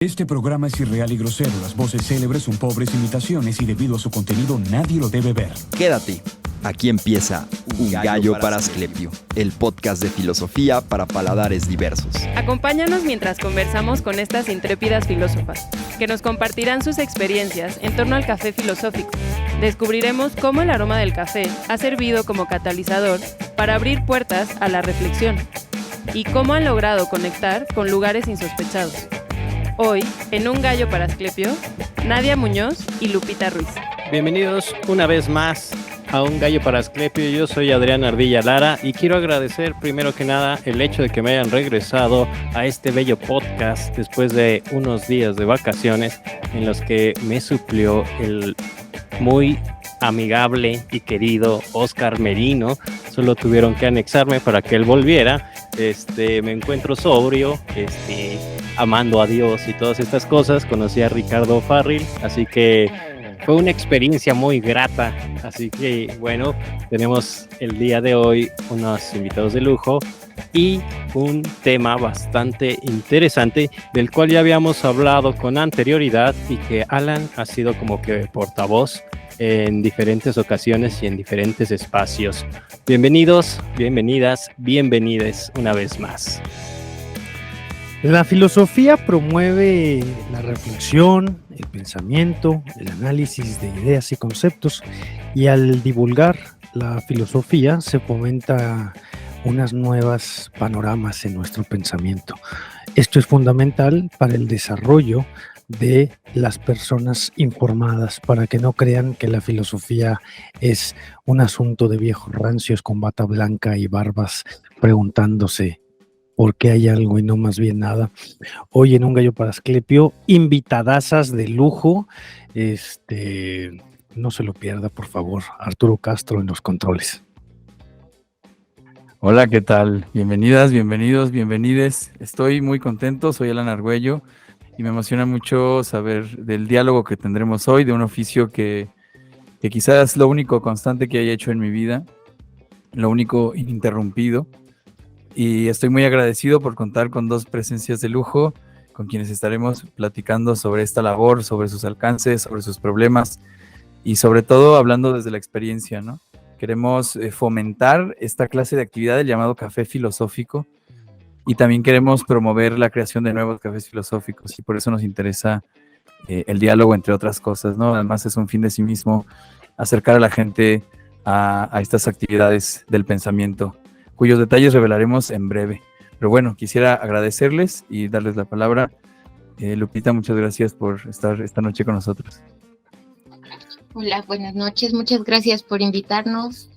Este programa es irreal y grosero. Las voces célebres son pobres imitaciones y debido a su contenido nadie lo debe ver. Quédate, aquí empieza Un Gallo para Asclepio, el podcast de filosofía para paladares diversos. Acompáñanos mientras conversamos con estas intrépidas filósofas, que nos compartirán sus experiencias en torno al café filosófico. Descubriremos cómo el aroma del café ha servido como catalizador para abrir puertas a la reflexión y cómo han logrado conectar con lugares insospechados. Hoy, en Un Gallo para Asclepio, Nadia Muñoz y Lupita Ruiz. Bienvenidos una vez más a Un Gallo para Asclepio. Yo soy Adrián Ardilla Lara y quiero agradecer primero que nada el hecho de que me hayan regresado a este bello podcast después de unos días de vacaciones en los que me suplió el muy amigable y querido Oscar Merino. Solo tuvieron que anexarme para que él volviera. Me encuentro sobrio, amando a Dios y todas estas cosas. Conocí a Ricardo Farril, así que fue una experiencia muy grata. Así que bueno, tenemos el día de hoy unos invitados de lujo y un tema bastante interesante del cual ya habíamos hablado con anterioridad y que Alan ha sido como que portavoz en diferentes ocasiones y en diferentes espacios. Bienvenidos, bienvenidas, bienvenides una vez más. La filosofía promueve la reflexión, el pensamiento, el análisis de ideas y conceptos, y al divulgar la filosofía se fomenta unas nuevas panoramas en nuestro pensamiento. Esto es fundamental para el desarrollo de las personas informadas, para que no crean que la filosofía es un asunto de viejos rancios con bata blanca y barbas preguntándose por qué hay algo y no más bien nada. Hoy en Un Gallo para Asclepio, invitadasas de lujo, no se lo pierda, por favor. Arturo Castro en los controles. Hola, ¿qué tal? Bienvenidas, bienvenidos, bienvenides. Estoy muy contento, soy Alan Argüello y me emociona mucho saber del diálogo que tendremos hoy, de un oficio que quizás es lo único constante que haya hecho en mi vida, lo único ininterrumpido. Y estoy muy agradecido por contar con dos presencias de lujo, con quienes estaremos platicando sobre esta labor, sobre sus alcances, sobre sus problemas y sobre todo hablando desde la experiencia, ¿no? Queremos fomentar esta clase de actividad, el llamado café filosófico, y también queremos promover la creación de nuevos cafés filosóficos, y por eso nos interesa el diálogo, entre otras cosas, ¿no? Además es un fin de sí mismo acercar a la gente a estas actividades del pensamiento, cuyos detalles revelaremos en breve. Pero bueno, quisiera agradecerles y darles la palabra. Lupita, muchas gracias por estar esta noche con nosotros. Hola, buenas noches. Muchas gracias por invitarnos,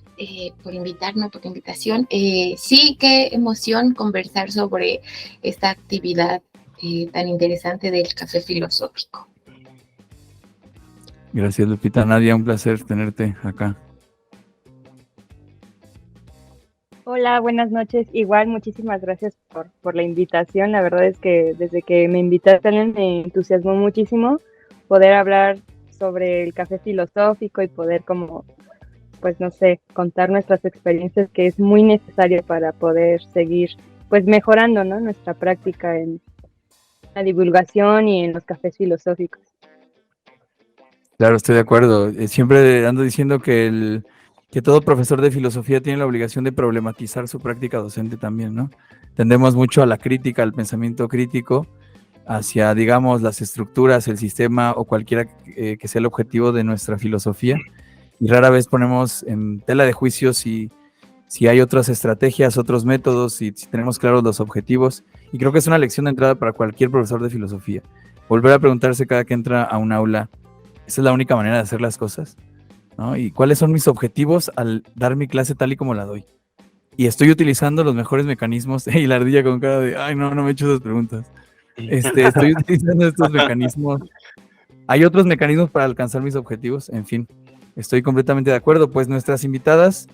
por la invitación. Sí, qué emoción conversar sobre esta actividad tan interesante del café filosófico. Gracias, Lupita. Nadia, un placer tenerte acá. Hola, buenas noches. Igual, muchísimas gracias por la invitación. La verdad es que desde que me invitaste, me entusiasmó muchísimo poder hablar sobre el café filosófico y poder contar nuestras experiencias, que es muy necesario para poder seguir mejorando, ¿no?, nuestra práctica en la divulgación y en los cafés filosóficos. Claro, estoy de acuerdo. Siempre ando diciendo que todo profesor de filosofía tiene la obligación de problematizar su práctica docente también, ¿no? Tendemos mucho a la crítica, al pensamiento crítico, hacia, digamos, las estructuras, el sistema o cualquiera que sea el objetivo de nuestra filosofía, y rara vez ponemos en tela de juicio si hay otras estrategias, otros métodos, si tenemos claros los objetivos, y creo que es una lección de entrada para cualquier profesor de filosofía. Volver a preguntarse cada que entra a un aula, ¿esa es la única manera de hacer las cosas?, ¿no? ¿Y cuáles son mis objetivos al dar mi clase tal y como la doy? Y estoy utilizando los mejores mecanismos. Y la ardilla con cara de, ay, no me he hecho esas preguntas. Estoy utilizando estos mecanismos. Hay otros mecanismos para alcanzar mis objetivos. En fin, estoy completamente de acuerdo. Pues nuestras invitadas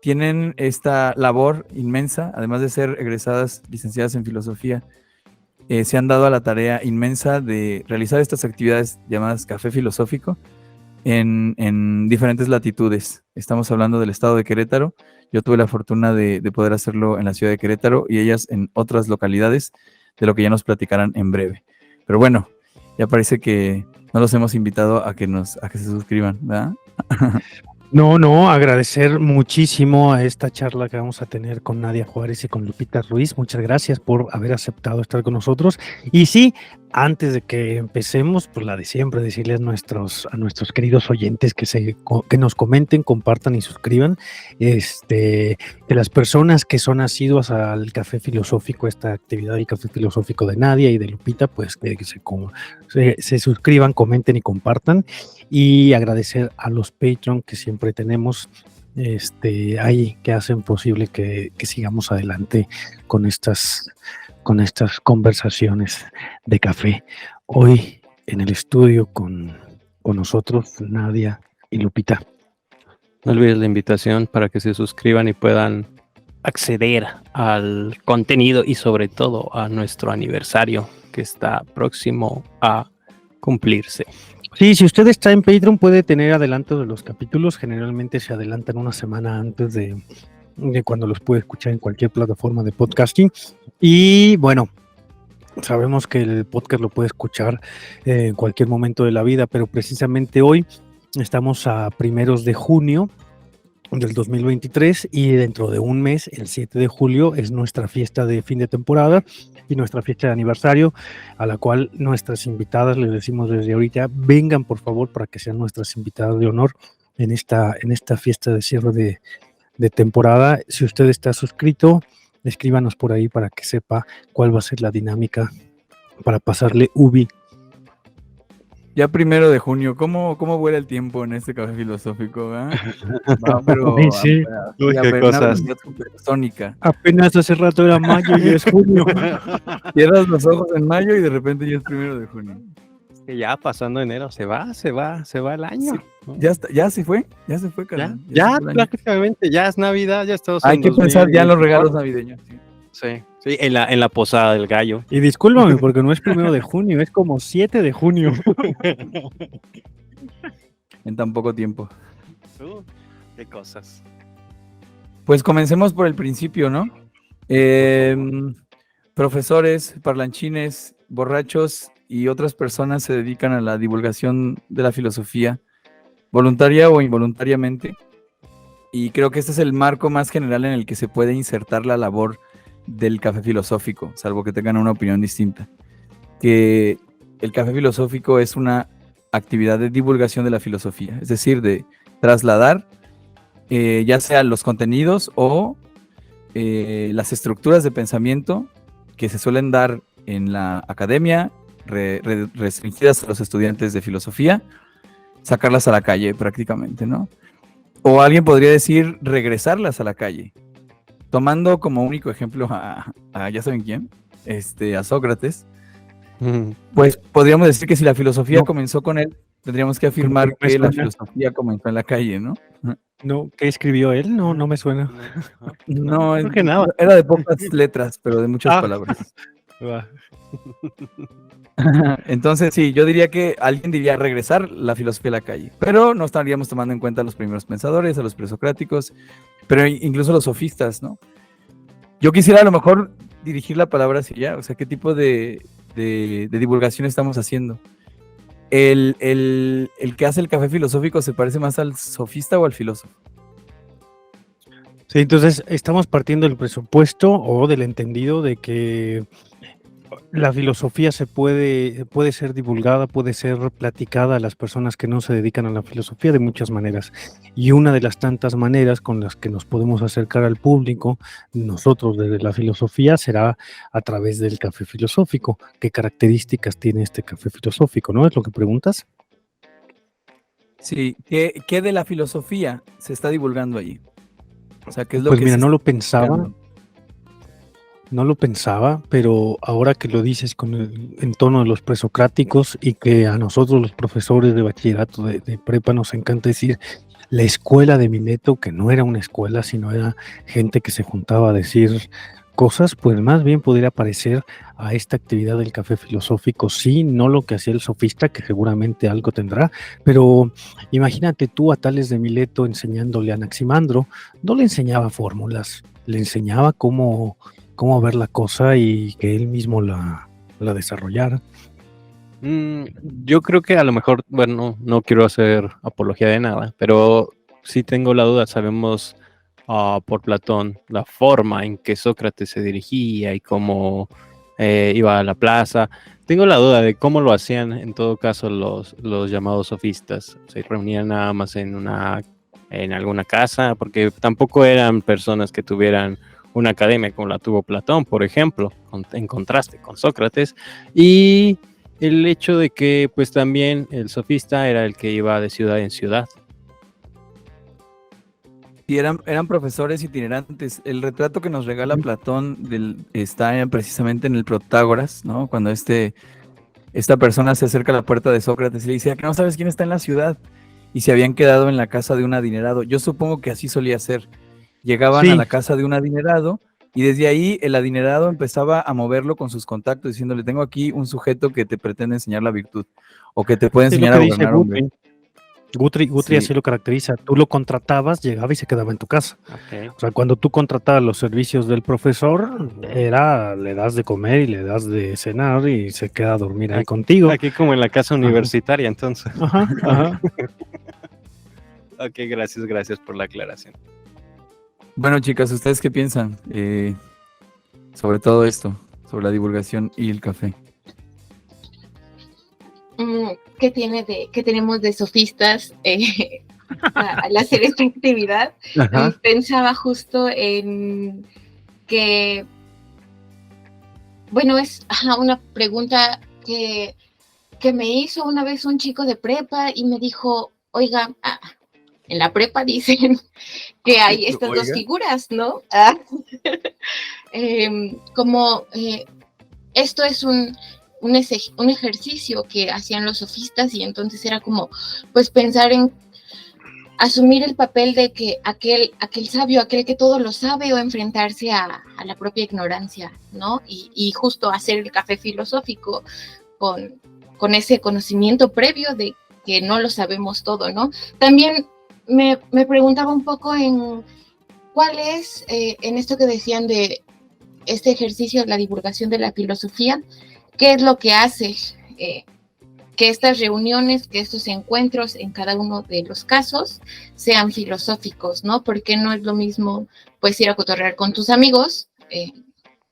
tienen esta labor inmensa, además de ser egresadas licenciadas en filosofía. Se han dado a la tarea inmensa de realizar estas actividades llamadas café filosófico en diferentes latitudes. Estamos hablando del estado de Querétaro. Yo tuve la fortuna de poder hacerlo en la ciudad de Querétaro y ellas en otras localidades de lo que ya nos platicarán en breve. Pero bueno, ya parece que no los hemos invitado a que se suscriban, ¿verdad? No, agradecer muchísimo a esta charla que vamos a tener con Nadia Juárez y con Lupita Ruiz. Muchas gracias por haber aceptado estar con nosotros. Y sí, antes de que empecemos, pues la de siempre, decirles a nuestros queridos oyentes que nos comenten, compartan y suscriban. De las personas que son asiduas al Café Filosófico, esta actividad del Café Filosófico de Nadia y de Lupita, pues que se suscriban, comenten y compartan. Y agradecer a los Patreon que siempre tenemos ahí, que hacen posible que sigamos adelante con estas conversaciones de café. Hoy en el estudio con nosotros, Nadia y Lupita. No olvides la invitación para que se suscriban y puedan acceder al contenido y sobre todo a nuestro aniversario que está próximo a cumplirse. Sí, si usted está en Patreon puede tener adelanto de los capítulos. Generalmente se adelantan una semana antes de cuando los puede escuchar en cualquier plataforma de podcasting. Y bueno, sabemos que el podcast lo puede escuchar en cualquier momento de la vida, pero precisamente hoy estamos a 1 de junio del 2023 y dentro de un mes, el 7 de julio, es nuestra fiesta de fin de temporada y nuestra fiesta de aniversario, a la cual nuestras invitadas, les decimos desde ahorita, vengan por favor para que sean nuestras invitadas de honor en esta fiesta de cierre de temporada. Si usted está suscrito, escríbanos por ahí para que sepa cuál va a ser la dinámica para pasarle Ubi. Ya 1 de junio, ¿cómo vuela el tiempo en este café filosófico? No, pero sí. Qué cosas. Sónica. Apenas hace rato era mayo y es junio. Cierras los ojos en mayo y de repente ya es 1 de junio. Que ya pasando enero se va el año. Sí, ya se fue, carnal. Ya se fue el año. prácticamente, ya es Navidad, ya estamos Hay en que pensar ya en los regalos 2024. navideños. Sí. Sí, en la posada del gallo. Y discúlpame, porque no es 1 de junio, es como 7 de junio. En tan poco tiempo. Qué cosas. Pues comencemos por el principio, ¿no? Profesores, parlanchines, borrachos y otras personas se dedican a la divulgación de la filosofía, voluntaria o involuntariamente. Y creo que este es el marco más general en el que se puede insertar la labor del café filosófico, salvo que tengan una opinión distinta. Que el café filosófico es una actividad de divulgación de la filosofía, es decir, de trasladar ya sea los contenidos o las estructuras de pensamiento que se suelen dar en la academia, restringidas a los estudiantes de filosofía, sacarlas a la calle prácticamente, ¿no? O alguien podría decir regresarlas a la calle, tomando como único ejemplo a ya saben quién, a Sócrates. Pues podríamos decir que si la filosofía comenzó con él, tendríamos que afirmar que la filosofía comenzó en la calle, ¿no? No, ¿qué escribió él? No me suena. No, creo que nada. Era de pocas letras, pero de muchas palabras. Entonces sí, yo diría que alguien diría regresar la filosofía a la calle, pero no estaríamos tomando en cuenta a los primeros pensadores, a los presocráticos, pero incluso los sofistas, ¿no? Yo quisiera a lo mejor dirigir la palabra hacia allá, o sea, ¿qué tipo de divulgación estamos haciendo? ¿El que hace el café filosófico se parece más al sofista o al filósofo? Sí, entonces estamos partiendo del presupuesto o del entendido de que la filosofía puede ser divulgada, puede ser platicada a las personas que no se dedican a la filosofía de muchas maneras. Y una de las tantas maneras con las que nos podemos acercar al público, nosotros desde la filosofía, será a través del café filosófico. ¿Qué características tiene este café filosófico? ¿No es lo que preguntas? Sí, ¿qué de la filosofía se está divulgando allí? O sea, ¿qué es lo pues que mira, se no lo está pensaba. divulgando? No lo pensaba, pero ahora que lo dices con el entorno de los presocráticos y que a nosotros los profesores de bachillerato de prepa nos encanta decir la escuela de Mileto, que no era una escuela, sino era gente que se juntaba a decir cosas, pues más bien podría parecer a esta actividad del café filosófico, sí, no lo que hacía el sofista, que seguramente algo tendrá, pero imagínate tú a Tales de Mileto enseñándole a Anaximandro, no le enseñaba fórmulas, le enseñaba cómo cómo ver la cosa y que él mismo la desarrollara. Yo creo que a lo mejor, bueno, no quiero hacer apología de nada, pero sí tengo la duda. Sabemos por Platón la forma en que Sócrates se dirigía y cómo iba a la plaza. Tengo la duda de cómo lo hacían en todo caso los llamados sofistas. Se reunían nada más en alguna casa, porque tampoco eran personas que tuvieran una academia como la tuvo Platón, por ejemplo, en contraste con Sócrates. Y el hecho de que pues también el sofista era el que iba de ciudad en ciudad. Y eran profesores itinerantes. El retrato que nos regala Platón está precisamente en el Protágoras, ¿no? Cuando esta persona se acerca a la puerta de Sócrates y le dice que no sabes quién está en la ciudad, y se habían quedado en la casa de un adinerado. Yo supongo que así solía ser. Llegaban a la casa de un adinerado y desde ahí el adinerado empezaba a moverlo con sus contactos, diciéndole, tengo aquí un sujeto que te pretende enseñar la virtud o que te puede enseñar a gobernar hombre. Guthrie sí. Así lo caracteriza. Tú lo contratabas, llegaba y se quedaba en tu casa. Okay. O sea, cuando tú contratabas los servicios del profesor, le das de comer y le das de cenar y se queda a dormir ahí contigo. Aquí como en la casa universitaria, entonces. Ajá. Ok, gracias por la aclaración. Bueno, chicas, ¿ustedes qué piensan sobre todo esto, sobre la divulgación y el café? ¿Qué tenemos de sofistas al hacer esta actividad? Pensaba justo en que, bueno, es una pregunta que me hizo una vez un chico de prepa y me dijo, oiga, en la prepa dicen que hay estas dos figuras, ¿no? Esto es un ejercicio que hacían los sofistas y entonces era como, pues pensar en asumir el papel de que aquel sabio, aquel que todo lo sabe, o enfrentarse a la propia ignorancia, ¿no? Y justo hacer el café filosófico con ese conocimiento previo de que no lo sabemos todo, ¿no? También me preguntaba un poco en cuál es, en esto que decían de este ejercicio de la divulgación de la filosofía, qué es lo que hace que estas reuniones, que estos encuentros en cada uno de los casos sean filosóficos, ¿no? Porque no es lo mismo, pues, ir a cotorrear con tus amigos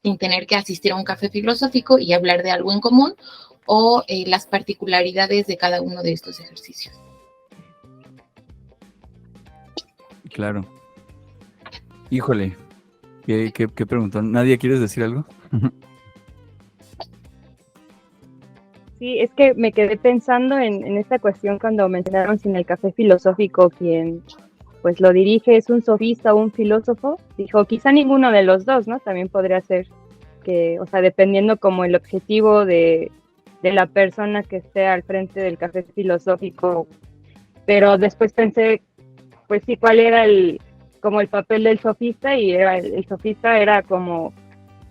sin tener que asistir a un café filosófico y hablar de algo en común, o las particularidades de cada uno de estos ejercicios. Claro. Híjole, ¿qué preguntó? ¿Nadie quieres decir algo? Sí, es que me quedé pensando en esta cuestión cuando mencionaron si en el café filosófico quien pues lo dirige es un sofista o un filósofo. Dijo, quizá ninguno de los dos, ¿no? También podría ser que, o sea, dependiendo como el objetivo de la persona que esté al frente del café filosófico. Pero después pensé, pues sí, cuál era como el papel del sofista, y el sofista era como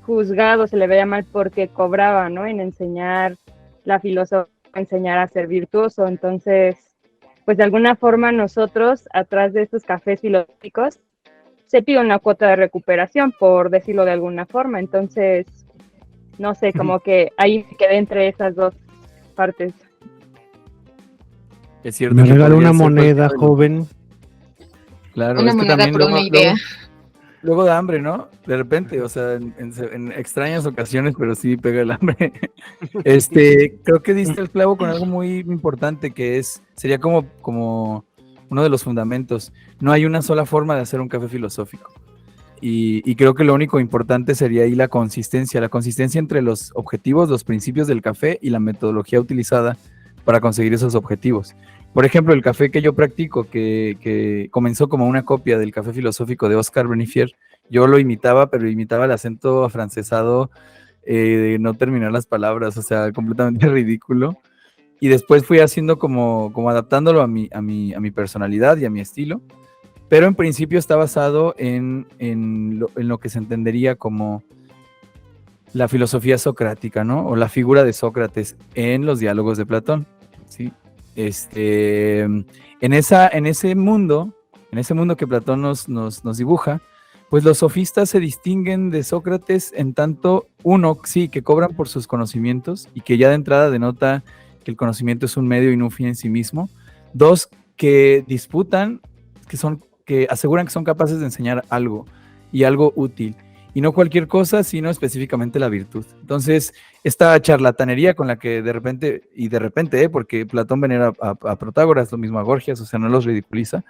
juzgado, se le veía mal porque cobraba, ¿no? En enseñar la filosofía, enseñar a ser virtuoso. Entonces, pues de alguna forma nosotros, atrás de estos cafés filosóficos, se pide una cuota de recuperación, por decirlo de alguna forma. Entonces, no sé, como que ahí me quedé entre esas dos partes. Es cierto. Me regaló una moneda, joven. Claro, una moneda por una idea. Luego da hambre, ¿no? De repente, o sea, en extrañas ocasiones, pero sí pega el hambre. Creo que diste el clavo con algo muy importante, que sería como uno de los fundamentos. No hay una sola forma de hacer un café filosófico. Y creo que lo único importante sería ahí la consistencia entre los objetivos, los principios del café y la metodología utilizada para conseguir esos objetivos. Por ejemplo, el café que yo practico, que comenzó como una copia del café filosófico de Oscar Benifier, yo lo imitaba, pero imitaba el acento afrancesado de no terminar las palabras, o sea, completamente ridículo. Y después fui haciendo como adaptándolo a mi personalidad y a mi estilo, pero en principio está basado en lo que se entendería como la filosofía socrática, ¿no? O la figura de Sócrates en los diálogos de Platón, ¿sí? En ese mundo que Platón nos dibuja, Pues los sofistas se distinguen de Sócrates en tanto, uno, sí, que cobran por sus conocimientos y que ya de entrada denota que el conocimiento es un medio y no un fin en sí mismo. Dos, que disputan, que aseguran que son capaces de enseñar algo y algo útil. Y no cualquier cosa, sino específicamente la virtud. Entonces, esta charlatanería con la que de repente, porque Platón venera a Protágoras, lo mismo a Gorgias, o sea, no los ridiculiza,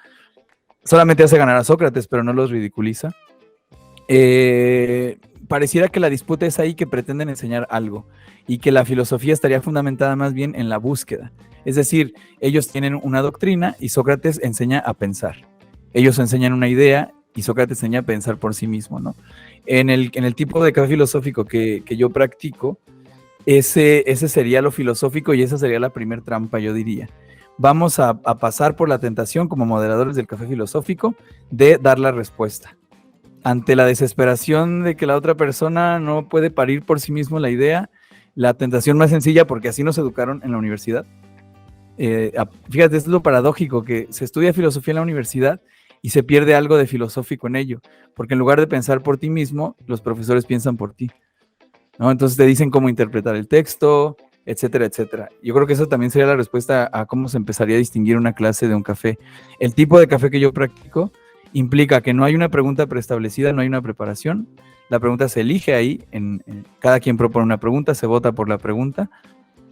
solamente hace ganar a Sócrates, pero no los ridiculiza. Pareciera que la disputa es ahí, que pretenden enseñar algo y que la filosofía estaría fundamentada más bien en la búsqueda. Es decir, ellos tienen una doctrina y Sócrates enseña a pensar. Ellos enseñan una idea y Sócrates enseña a pensar por sí mismo, ¿no? En el tipo de café filosófico que yo practico, ese sería lo filosófico y esa sería la primer trampa, yo diría. Vamos a pasar por la tentación como moderadores del café filosófico de dar la respuesta. Ante la desesperación de que la otra persona no puede parir por sí mismo la idea, la tentación más sencilla, porque así nos educaron en la universidad. Fíjate, es lo paradójico, que se estudia filosofía en la universidad y se pierde algo de filosófico en ello, porque en lugar de pensar por ti mismo, los profesores piensan por ti, ¿no? Entonces te dicen cómo interpretar el texto, etcétera, etcétera. Yo creo que eso también sería la respuesta a cómo se empezaría a distinguir una clase de un café. El tipo de café que yo practico implica que no hay una pregunta preestablecida, no hay una preparación. La pregunta se elige ahí, cada quien propone una pregunta, se vota por la pregunta,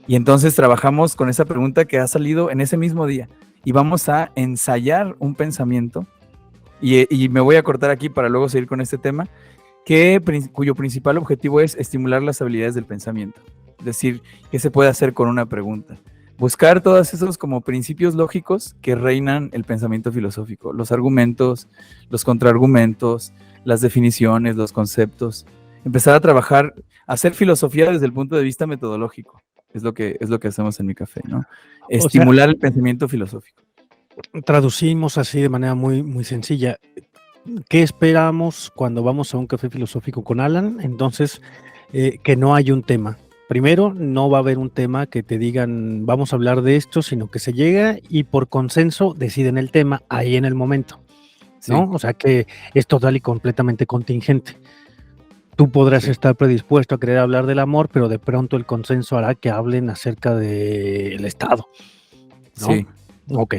y entonces trabajamos con esa pregunta que ha salido en ese mismo día, y vamos a ensayar un pensamiento, y me voy a cortar aquí para luego seguir con este tema, cuyo principal objetivo es estimular las habilidades del pensamiento. Es decir, ¿qué se puede hacer con una pregunta? Buscar todos esos como principios lógicos que reinan el pensamiento filosófico, los argumentos, los contraargumentos, las definiciones, los conceptos. Empezar a trabajar, hacer filosofía desde el punto de vista metodológico. Es lo que hacemos en mi café, ¿no? Estimular el pensamiento filosófico. Traducimos así de manera muy, muy sencilla. ¿Qué esperamos cuando vamos a un café filosófico con Alan? Entonces, que no hay un tema. Primero, no va a haber un tema que te digan vamos a hablar de esto, sino que se llega y por consenso deciden el tema ahí en el momento, ¿no? Sí. O sea que es total y completamente contingente. Tú podrás estar predispuesto a querer hablar del amor, pero de pronto el consenso hará que hablen acerca del Estado, ¿no? Sí. Ok.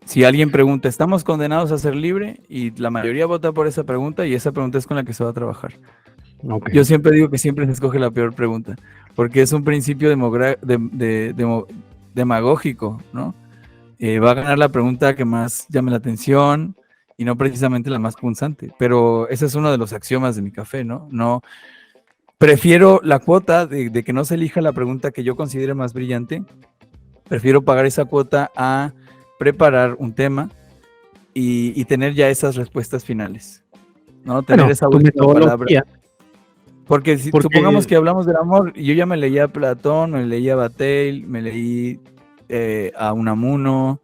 Si alguien pregunta, ¿estamos condenados a ser libre? Y la mayoría vota por esa pregunta y esa pregunta es con la que se va a trabajar. Okay. Yo siempre digo que siempre se escoge la peor pregunta, porque es un principio demagógico, ¿no? Va a ganar la pregunta que más llame la atención y no precisamente la más punzante, pero ese es uno de los axiomas de mi café, ¿no? No prefiero la cuota de que no se elija la pregunta que yo considere más brillante, prefiero pagar esa cuota a preparar un tema y tener ya esas respuestas finales, ¿no? Tener esa última palabra. Porque supongamos que hablamos del amor, y yo ya me leía a Platón, me leía a Bataille, me leí a Unamuno,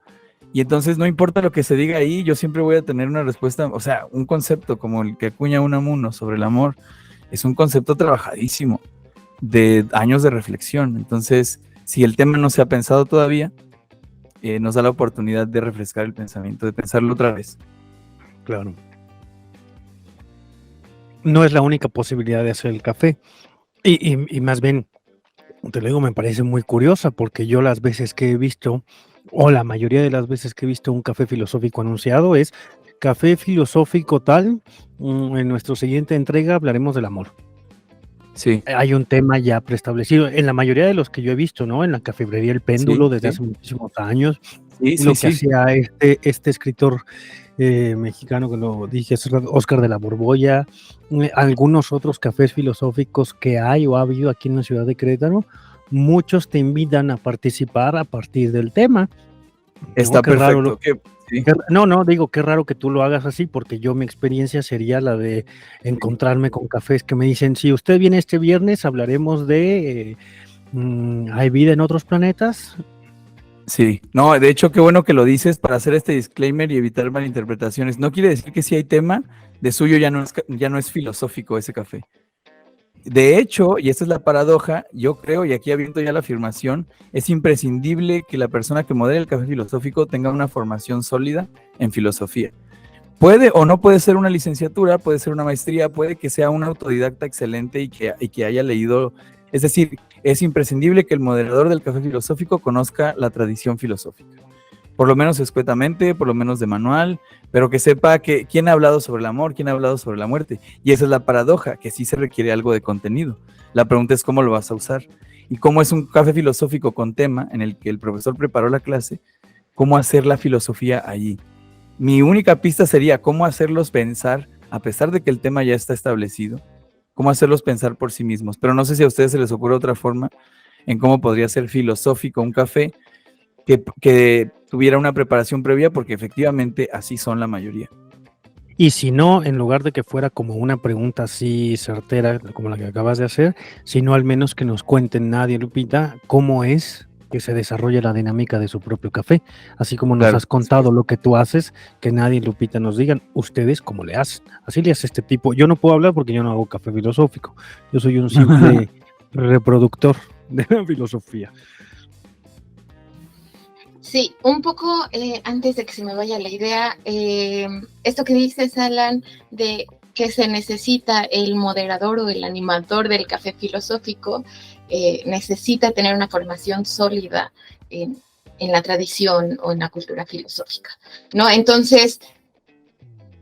y entonces no importa lo que se diga ahí, yo siempre voy a tener una respuesta, o sea, un concepto como el que acuña Unamuno sobre el amor, es un concepto trabajadísimo, de años de reflexión. Entonces, si el tema no se ha pensado todavía, nos da la oportunidad de refrescar el pensamiento, de pensarlo otra vez. Claro. No es la única posibilidad de hacer el café. Y más bien, te lo digo, me parece muy curiosa, porque yo las veces que he visto, o la mayoría de las veces que he visto un café filosófico anunciado, es café filosófico tal, en nuestra siguiente entrega hablaremos del amor. Sí. Hay un tema ya preestablecido, en la mayoría de los que yo he visto, ¿no? En la cafebrería El Péndulo, desde hace muchísimos años, lo que hacía este escritor mexicano que lo dije, Oscar de la Borbolla, algunos otros cafés filosóficos que hay o ha habido aquí en la ciudad de Querétaro, muchos te invitan a participar a partir del tema. Está perfecto. Digo, qué raro que tú lo hagas así, porque mi experiencia sería la de encontrarme con cafés que me dicen, si usted viene este viernes, hablaremos de ¿hay vida en otros planetas? Sí, no, de hecho, qué bueno que lo dices para hacer este disclaimer y evitar malinterpretaciones. No quiere decir que si hay tema, de suyo ya no es filosófico ese café. De hecho, y esta es la paradoja, yo creo, y aquí aviento ya la afirmación, es imprescindible que la persona que modere el café filosófico tenga una formación sólida en filosofía. puede o no puede ser una licenciatura, puede ser una maestría, puede que sea un autodidacta excelente y que haya leído. Es decir, es imprescindible que el moderador del café filosófico conozca la tradición filosófica, por lo menos escuetamente, por lo menos de manual, pero que sepa quién ha hablado sobre el amor, quién ha hablado sobre la muerte. Y esa es la paradoja, que sí se requiere algo de contenido. La pregunta es cómo lo vas a usar. Y cómo es un café filosófico con tema en el que el profesor preparó la clase, cómo hacer la filosofía allí. Mi única pista sería cómo hacerlos pensar, a pesar de que el tema ya está establecido, cómo hacerlos pensar por sí mismos. Pero no sé si a ustedes se les ocurre otra forma en cómo podría ser filosófico un café que tuviera una preparación previa, porque efectivamente así son la mayoría. Y si no, en lugar de que fuera como una pregunta así certera, como la que acabas de hacer, sino al menos que nos cuenten Nadia, Lupita, cómo es que se desarrolla la dinámica de su propio café. Así como nos has contado lo que tú haces, que Nadia y Lupita nos digan, ustedes cómo le hacen. Así le hace este tipo. Yo no puedo hablar porque yo no hago café filosófico. Yo soy un simple reproductor de la filosofía. Sí, un poco antes de que se me vaya la idea, esto que dices, Alan, de que se necesita el moderador o el animador del café filosófico, necesita tener una formación sólida en la tradición o en la cultura filosófica, ¿no? Entonces,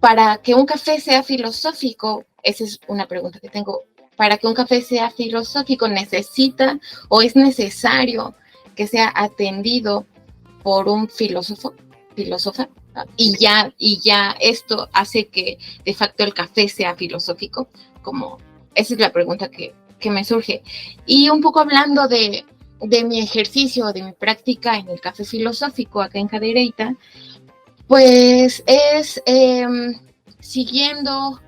para que un café sea filosófico, esa es una pregunta que tengo, para que un café sea filosófico necesita o es necesario que sea atendido por un filósofa, y ya esto hace que de facto el café sea filosófico, como esa es la pregunta que me surge. Y un poco hablando de mi ejercicio, de mi práctica en el café filosófico acá en Cadereyta, pues es siguiendo,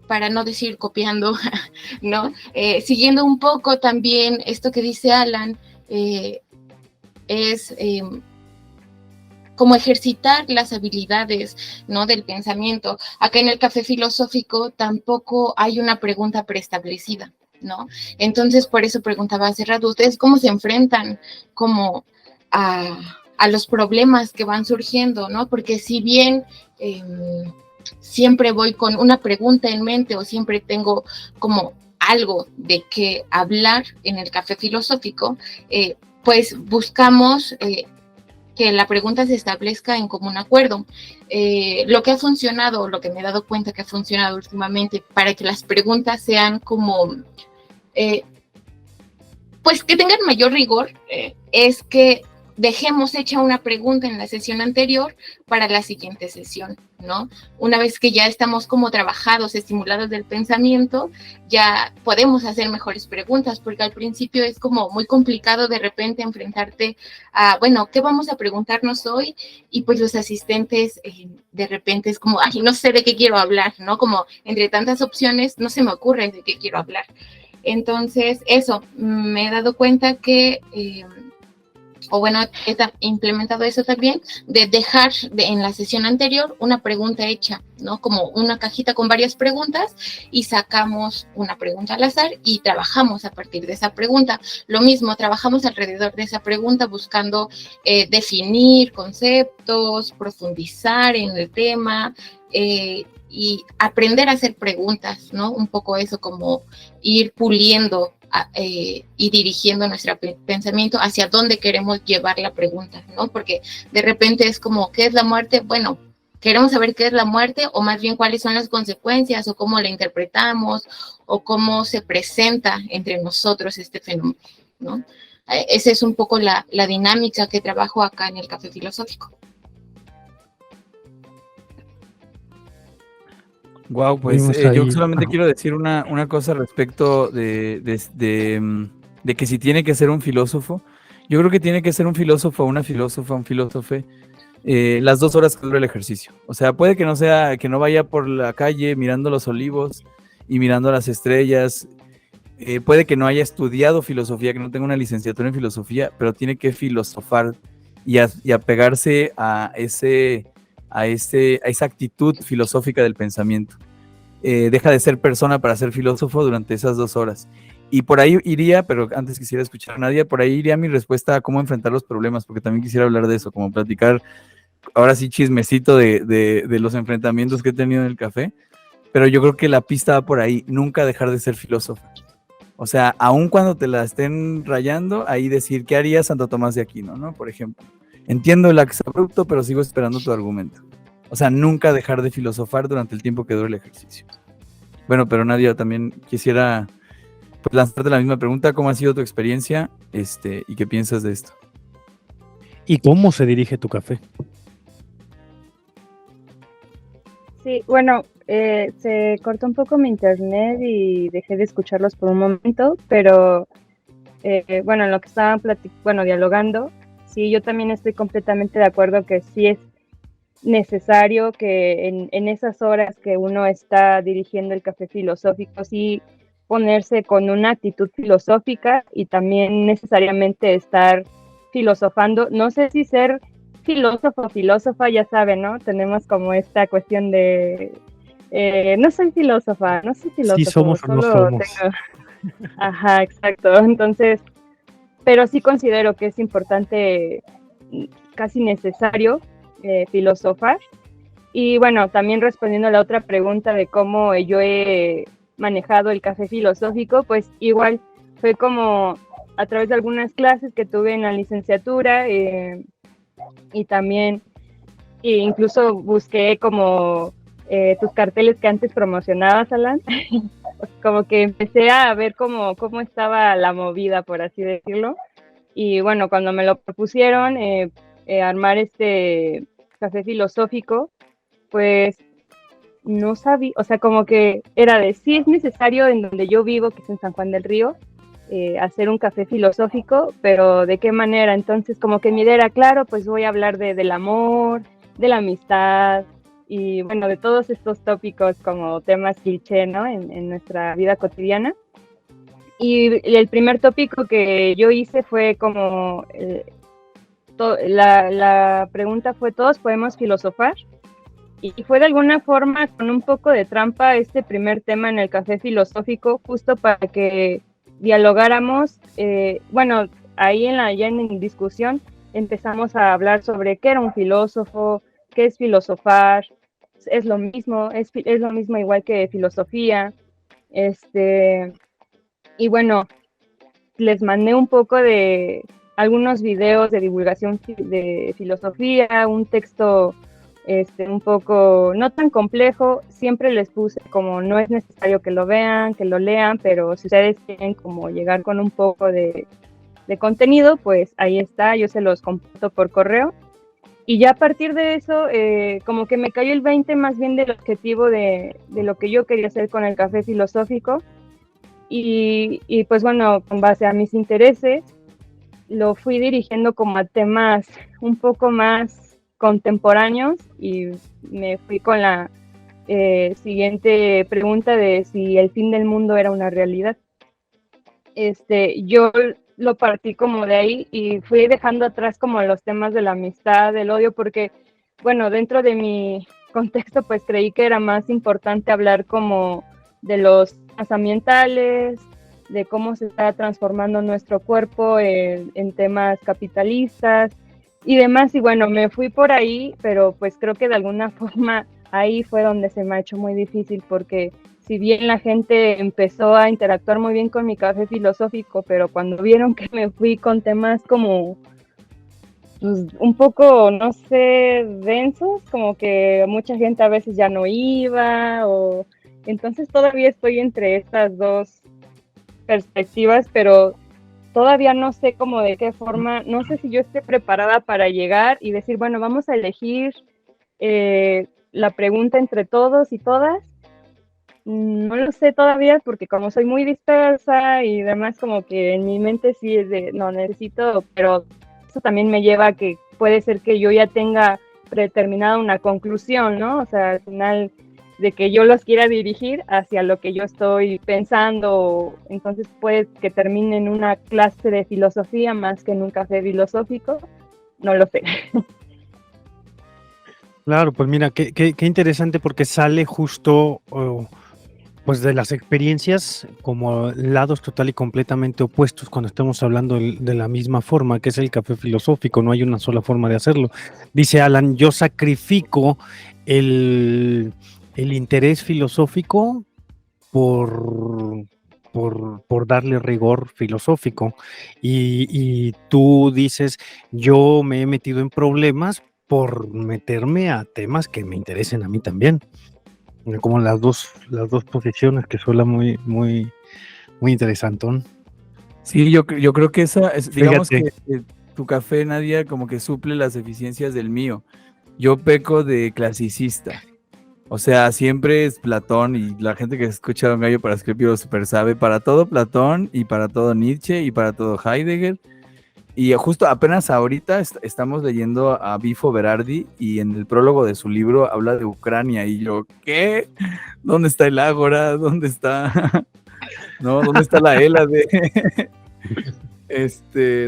para no decir copiando, ¿no? Siguiendo un poco también esto que dice Alan, es como ejercitar las habilidades, ¿no? Del pensamiento. Acá en el café filosófico tampoco hay una pregunta preestablecida, ¿no? Entonces, por eso preguntaba hace rato, ¿ustedes cómo se enfrentan como a los problemas que van surgiendo, ¿no? Porque si bien siempre voy con una pregunta en mente o siempre tengo como algo de qué hablar en el café filosófico, pues buscamos que la pregunta se establezca en común acuerdo. Lo que ha funcionado, lo que me he dado cuenta que ha funcionado últimamente para que las preguntas sean como, pues que tengan mayor rigor, es que dejemos hecha una pregunta en la sesión anterior para la siguiente sesión, ¿no? Una vez que ya estamos como trabajados, estimulados del pensamiento, ya podemos hacer mejores preguntas, porque al principio es como muy complicado de repente enfrentarte a, bueno, ¿qué vamos a preguntarnos hoy? Y pues los asistentes de repente es como, ay, no sé de qué quiero hablar, ¿no? Como entre tantas opciones no se me ocurre de qué quiero hablar. Entonces, eso, me he dado cuenta que... o bueno, he implementado eso también, de dejar en la sesión anterior una pregunta hecha, ¿no? Como una cajita con varias preguntas y sacamos una pregunta al azar y trabajamos a partir de esa pregunta. Lo mismo, trabajamos alrededor de esa pregunta buscando definir conceptos, profundizar en el tema, y aprender a hacer preguntas, ¿no? Un poco eso, como ir puliendo y dirigiendo nuestro pensamiento hacia dónde queremos llevar la pregunta, ¿no? Porque de repente es como, ¿qué es la muerte? Bueno, queremos saber qué es la muerte, o más bien cuáles son las consecuencias, o cómo la interpretamos, o cómo se presenta entre nosotros este fenómeno, ¿no? Esa es un poco la dinámica que trabajo acá en el Café Filosófico. Wow, pues yo solamente quiero decir una cosa respecto de que si tiene que ser un filósofo. Yo creo que tiene que ser un filósofo, una filósofa, un filósofe, las 2 horas que dura el ejercicio. O sea, puede que no sea, que no vaya por la calle mirando los olivos y mirando las estrellas. Puede que no haya estudiado filosofía, que no tenga una licenciatura en filosofía, pero tiene que filosofar y apegarse a esa actitud filosófica del pensamiento. Deja de ser persona para ser filósofo durante esas 2 horas. Y por ahí iría, pero antes quisiera escuchar a Nadia, por ahí iría mi respuesta a cómo enfrentar los problemas, porque también quisiera hablar de eso, como platicar ahora sí chismecito de los enfrentamientos que he tenido en el café, pero yo creo que la pista va por ahí, nunca dejar de ser filósofo. O sea, aun cuando te la estén rayando, ahí decir, ¿qué haría Santo Tomás de Aquino, no? Por ejemplo, entiendo el exabrupto, pero sigo esperando tu argumento. O sea, nunca dejar de filosofar durante el tiempo que dure el ejercicio. Bueno, pero Nadia, también quisiera pues, lanzarte la misma pregunta, ¿cómo ha sido tu experiencia y qué piensas de esto? ¿Y cómo se dirige tu café? Sí, bueno, se cortó un poco mi internet y dejé de escucharlos por un momento, pero bueno, en lo que estaban dialogando, sí, yo también estoy completamente de acuerdo que sí es necesario que en esas horas que uno está dirigiendo el café filosófico, sí ponerse con una actitud filosófica y también necesariamente estar filosofando. No sé si ser filósofo o filósofa, ya saben, ¿no? Tenemos como esta cuestión de no soy filósofa, no soy filósofo. Sí somos o no somos. Ajá, exacto. Entonces, pero sí considero que es importante, casi necesario, filosofar. Y bueno, también respondiendo a la otra pregunta de cómo yo he manejado el café filosófico, pues igual fue como a través de algunas clases que tuve en la licenciatura, y también incluso busqué como tus carteles que antes promocionabas, Alan. Como que empecé a ver cómo estaba la movida, por así decirlo. Y bueno, cuando me lo propusieron, armar este café filosófico, pues no sabía, o sea, como que era de sí es necesario en donde yo vivo, que es en San Juan del Río, hacer un café filosófico, pero ¿de qué manera? Entonces como que mi idea era, claro, pues voy a hablar del amor, de la amistad y bueno, de todos estos tópicos como temas cliché, ¿no? En nuestra vida cotidiana. Y el primer tópico que yo hice fue como, la pregunta fue, ¿todos podemos filosofar? Y fue de alguna forma con un poco de trampa este primer tema en el café filosófico, justo para que dialogáramos. Bueno, ahí ya en discusión empezamos a hablar sobre qué era un filósofo, qué es filosofar, es lo mismo igual que filosofía. Y bueno, les mandé un poco de algunos videos de divulgación de filosofía, un texto un poco no tan complejo. Siempre les puse como no es necesario que lo vean, que lo lean, pero si ustedes quieren como llegar con un poco de contenido, pues ahí está, yo se los comparto por correo. Y ya a partir de eso, como que me cayó el 20 más bien del objetivo de lo que yo quería hacer con el café filosófico. Y pues bueno, con base a mis intereses, lo fui dirigiendo como a temas un poco más contemporáneos y me fui con la siguiente pregunta de si el fin del mundo era una realidad. Yo lo partí como de ahí y fui dejando atrás como los temas de la amistad, del odio, porque bueno, dentro de mi contexto pues creí que era más importante hablar como de los temas ambientales, de cómo se está transformando nuestro cuerpo en temas capitalistas y demás, y bueno, me fui por ahí, pero pues creo que de alguna forma ahí fue donde se me ha hecho muy difícil, porque si bien la gente empezó a interactuar muy bien con mi café filosófico, pero cuando vieron que me fui con temas como pues, un poco, no sé, densos, como que mucha gente a veces ya no iba, o entonces todavía estoy entre estas dos perspectivas, pero todavía no sé cómo de qué forma, no sé si yo esté preparada para llegar y decir, bueno, vamos a elegir la pregunta entre todos y todas. No lo sé todavía porque como soy muy dispersa y demás, como que en mi mente sí es de, no, necesito, pero eso también me lleva a que puede ser que yo ya tenga predeterminada una conclusión, ¿no? O sea, al final de que yo los quiera dirigir hacia lo que yo estoy pensando, entonces puede que termine en una clase de filosofía más que en un café filosófico, no lo sé. Claro, pues mira, qué interesante porque sale justo Pues de las experiencias como lados total y completamente opuestos cuando estamos hablando de la misma forma, que es el café filosófico, no hay una sola forma de hacerlo. Dice Alan, yo sacrifico el interés filosófico por darle rigor filosófico. Y tú dices, yo me he metido en problemas por meterme a temas que me interesen a mí también. Como las dos posiciones, que suena muy, muy, muy interesantón. Sí, yo creo que digamos Fíjate. que tu café, Nadia, como que suple las deficiencias del mío. Yo peco de clasicista. O sea, siempre es Platón, y la gente que escucha a Un Gallo para Asclepio super sabe, para todo Platón y para todo Nietzsche y para todo Heidegger. Y justo apenas ahorita estamos leyendo a Bifo Berardi, y en el prólogo de su libro habla de Ucrania, y yo, ¿qué? ¿Dónde está el Ágora? ¿Dónde está? ¿No? ¿Dónde está la Hélade?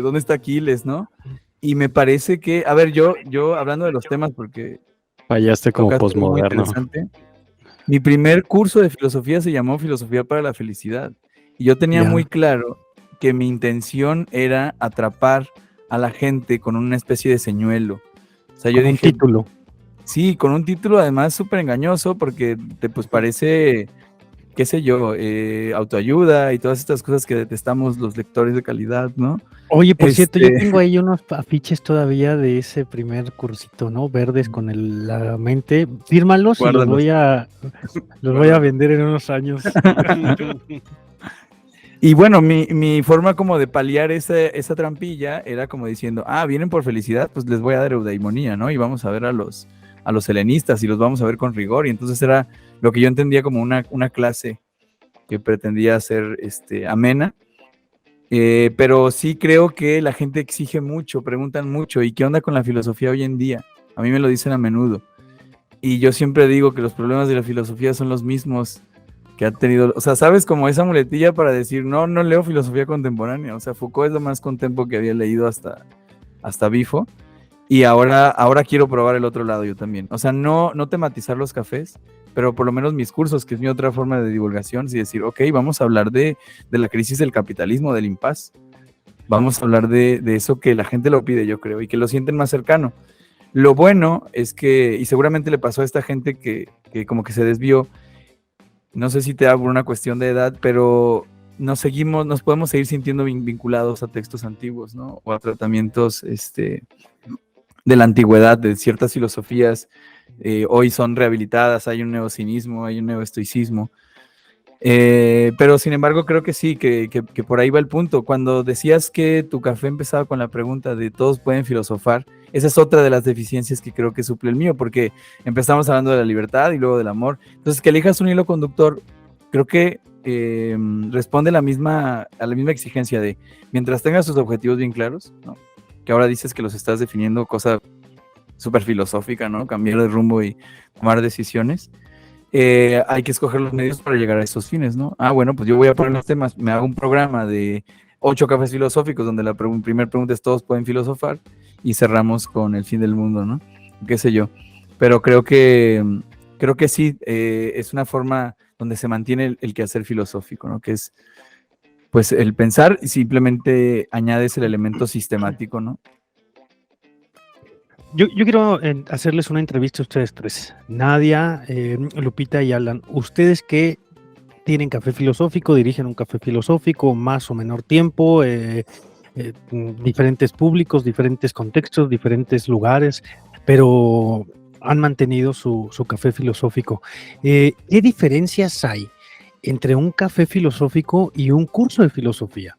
¿Dónde está Aquiles, no? Y me parece que, a ver, yo hablando de los temas, porque Fallaste como tocaste algo muy posmoderno. interesante. Mi primer curso de filosofía se llamó Filosofía para la Felicidad, y yo tenía Ya. muy claro que mi intención era atrapar a la gente con una especie de señuelo. O sea, yo Como un dije, título. sí, con un título además súper engañoso, porque pues parece, qué sé yo, autoayuda y todas estas cosas que detestamos los lectores de calidad, ¿no? Oye, por cierto, yo tengo ahí unos afiches todavía de ese primer cursito, ¿no? Verdes con la mente. Fírmalos y los Guárdalos. voy a vender en unos años. Y bueno, mi forma como de paliar esa trampilla era como diciendo, vienen por felicidad, pues les voy a dar eudaimonía, ¿no? Y vamos a ver a los helenistas y los vamos a ver con rigor. Y entonces era lo que yo entendía como una clase que pretendía ser amena. Pero sí creo que la gente exige mucho, preguntan mucho, ¿y qué onda con la filosofía hoy en día? A mí me lo dicen a menudo. Y yo siempre digo que los problemas de la filosofía son los mismos que ha tenido, o sea, ¿sabes? Como esa muletilla para decir, no leo filosofía contemporánea. O sea, Foucault es lo más contempo que había leído hasta Bifo. Y ahora quiero probar el otro lado yo también. O sea, no tematizar los cafés, pero por lo menos mis cursos, que es mi otra forma de divulgación, sí decir, ok, vamos a hablar de la crisis del capitalismo, del impasse. Vamos a hablar de eso que la gente lo pide, yo creo, y que lo sienten más cercano. Lo bueno es que, y seguramente le pasó a esta gente que como que se desvió, no sé si te da por una cuestión de edad, pero nos podemos seguir sintiendo vinculados a textos antiguos, ¿no? O a tratamientos de la antigüedad, de ciertas filosofías. Hoy son rehabilitadas, hay un neocinismo, hay un neoestoicismo. Pero sin embargo creo que sí, que por ahí va el punto. Cuando decías que tu café empezaba con la pregunta de todos pueden filosofar, esa es otra de las deficiencias que creo que suple el mío, porque empezamos hablando de la libertad y luego del amor. Entonces, que elijas un hilo conductor, creo que responde a la misma exigencia de, mientras tengas tus objetivos bien claros, ¿no? Que ahora dices que los estás definiendo, cosa súper filosófica, ¿no? Cambiar de rumbo y tomar decisiones. Hay que escoger los medios para llegar a esos fines, ¿no? Bueno, pues yo voy a poner los temas, me hago un programa de 8 cafés filosóficos donde la primera pregunta es todos pueden filosofar, y cerramos con el fin del mundo, ¿no? Qué sé yo. Pero creo que sí, es una forma donde se mantiene el quehacer filosófico, ¿no? Que es, pues, el pensar, y simplemente añades el elemento sistemático, ¿no? Yo quiero hacerles una entrevista a ustedes tres. Nadia, Lupita y Alan. Ustedes que tienen café filosófico, dirigen un café filosófico, más o menor tiempo, diferentes públicos, diferentes contextos, diferentes lugares, pero han mantenido su café filosófico. ¿Qué diferencias hay entre un café filosófico y un curso de filosofía?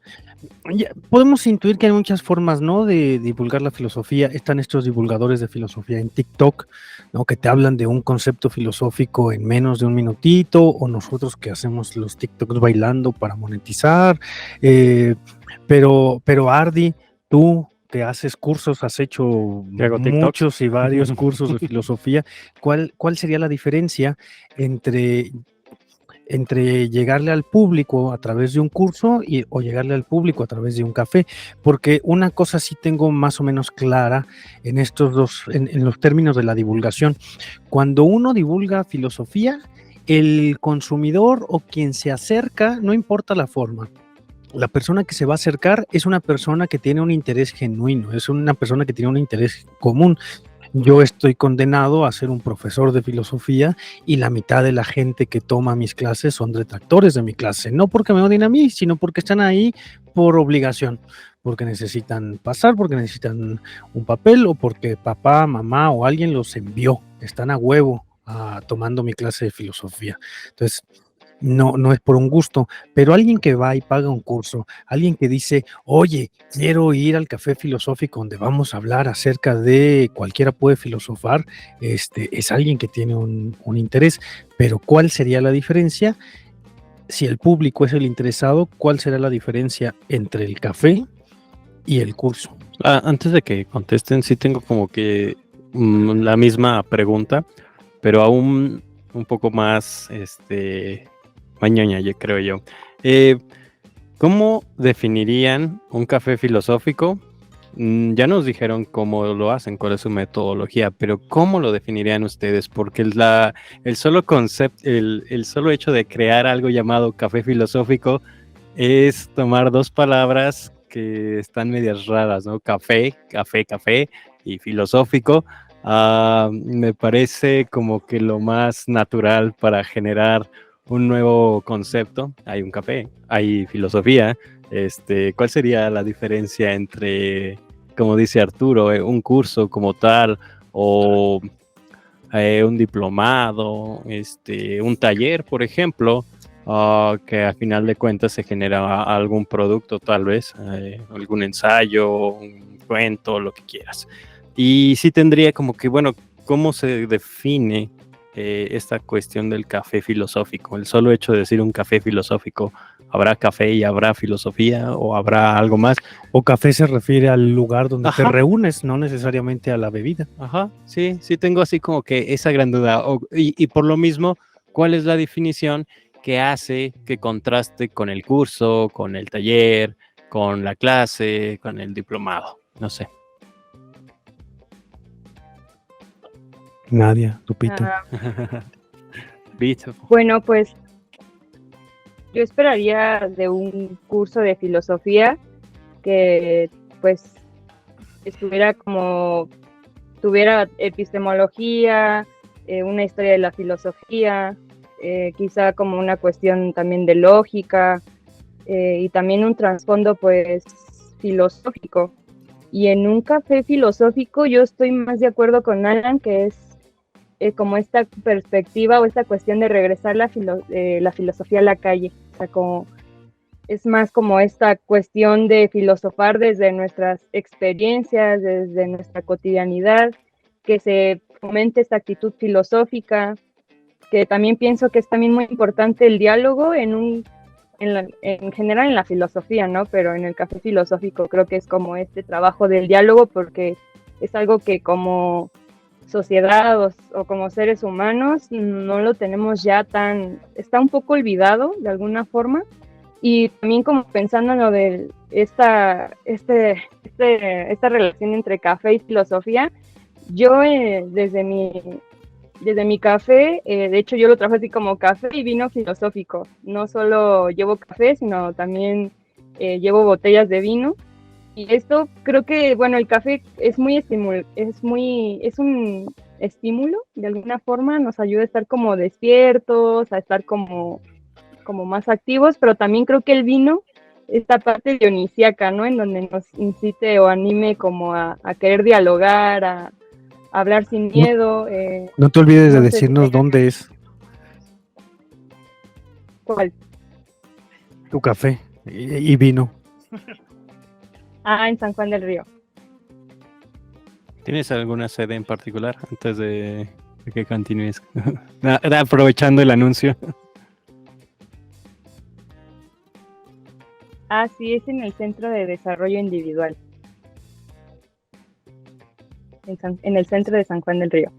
Podemos intuir que hay muchas formas, ¿no?, de divulgar la filosofía. Están estos divulgadores de filosofía en TikTok, ¿no?, que te hablan de un concepto filosófico en menos de un minutito, o nosotros que hacemos los TikToks bailando para monetizar. Pero Ardi, tú que haces cursos, has hecho muchos y varios cursos de filosofía, ¿cuál sería la diferencia entre llegarle al público a través de un curso o llegarle al público a través de un café? Porque una cosa sí tengo más o menos clara en estos dos, en los términos de la divulgación. Cuando uno divulga filosofía, el consumidor o quien se acerca, no importa la forma. La persona que se va a acercar es una persona que tiene un interés genuino, es una persona que tiene un interés común. Yo estoy condenado a ser un profesor de filosofía y la mitad de la gente que toma mis clases son detractores de mi clase, no porque me odien a mí, sino porque están ahí por obligación, porque necesitan pasar, porque necesitan un papel o porque papá, mamá o alguien los envió, están a huevo tomando mi clase de filosofía. Entonces, no es por un gusto, pero alguien que va y paga un curso, alguien que dice, oye, quiero ir al café filosófico donde vamos a hablar acerca de cualquiera puede filosofar, es alguien que tiene un interés, pero ¿cuál sería la diferencia? Si el público es el interesado, ¿cuál será la diferencia entre el café y el curso? Antes de que contesten, sí tengo como que la misma pregunta, pero aún un poco más, mañoña, yo creo yo. ¿Cómo definirían un café filosófico? Ya nos dijeron cómo lo hacen, cuál es su metodología, pero ¿cómo lo definirían ustedes? Porque el solo concepto, el solo hecho de crear algo llamado café filosófico es tomar dos palabras que están medias raras, ¿no? Café y filosófico. Me parece como que lo más natural para generar un nuevo concepto. Hay un café, hay filosofía. ¿Cuál sería la diferencia entre, como dice Arturo, un curso como tal o un diplomado, un taller, por ejemplo, que al final de cuentas se genera algún producto, tal vez, algún ensayo, un cuento, lo que quieras? Y sí tendría como que, bueno, ¿cómo se define esta cuestión del café filosófico? El solo hecho de decir un café filosófico, ¿habrá café y habrá filosofía o habrá algo más? O café se refiere al lugar donde te Ajá. reúnes, no necesariamente a la bebida. Ajá, sí tengo así como que esa gran duda. Y por lo mismo, ¿cuál es la definición que hace que contraste con el curso, con el taller, con la clase, con el diplomado? No sé. Nadia, Lupita. Vito. Bueno, pues yo esperaría de un curso de filosofía que pues estuviera como, tuviera epistemología, una historia de la filosofía, quizá como una cuestión también de lógica, y también un trasfondo pues filosófico. Y en un café filosófico yo estoy más de acuerdo con Alan, que es como esta perspectiva o esta cuestión de regresar la filosofía a la calle. O sea, es más como esta cuestión de filosofar desde nuestras experiencias, desde nuestra cotidianidad, que se fomente esta actitud filosófica, que también pienso que es también muy importante el diálogo en general en la filosofía, ¿no? Pero en el café filosófico creo que es como este trabajo del diálogo, porque es algo que como sociedad o como seres humanos no lo tenemos ya está un poco olvidado de alguna forma. Y también como pensando en lo de esta relación entre café y filosofía, yo desde mi café, de hecho yo lo trabajo así como café y vino filosófico. No solo llevo café, sino también llevo botellas de vino. Y esto creo que, bueno, el café es un estímulo, de alguna forma, nos ayuda a estar como despiertos, a estar como más activos, pero también creo que el vino, esta parte dionisíaca, ¿no? En donde nos incite o anime como a querer dialogar, a hablar sin miedo. No te olvides de no sé decirnos si- dónde es ¿Cuál? tu café y vino. En San Juan del Río. ¿Tienes alguna sede en particular antes de que continúes? Aprovechando el anuncio. Sí, es en el Centro de Desarrollo Individual. En el centro de San Juan del Río.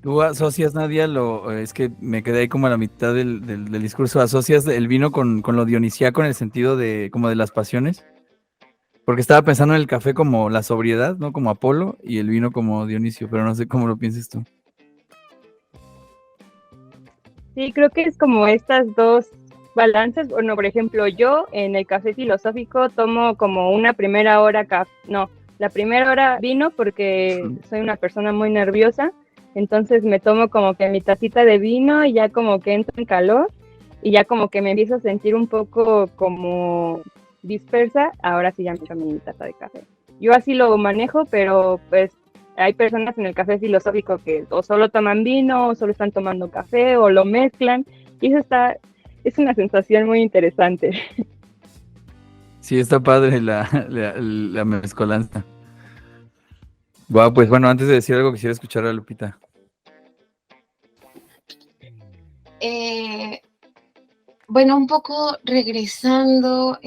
¿Tú asocias, Nadia, es que me quedé ahí como a la mitad del discurso, asocias el vino con lo dionisíaco en el sentido de como de las pasiones? Porque estaba pensando en el café como la sobriedad, ¿no? Como Apolo, y el vino como Dionisio, pero no sé cómo lo piensas tú. Sí, creo que es como estas dos balances. Bueno, por ejemplo, yo en el café filosófico tomo como una primera hora la primera hora vino porque soy una persona muy nerviosa, entonces me tomo como que mi tacita de vino y ya como que entro en calor y ya como que me empiezo a sentir un poco como dispersa, ahora sí ya me echo mi taza de café. Yo así lo manejo, pero pues hay personas en el café filosófico que o solo toman vino, o solo están tomando café, o lo mezclan, y eso es una sensación muy interesante. Sí, está padre la mezcolanza. Wow, pues bueno, antes de decir algo quisiera escuchar a Lupita. Bueno, un poco regresando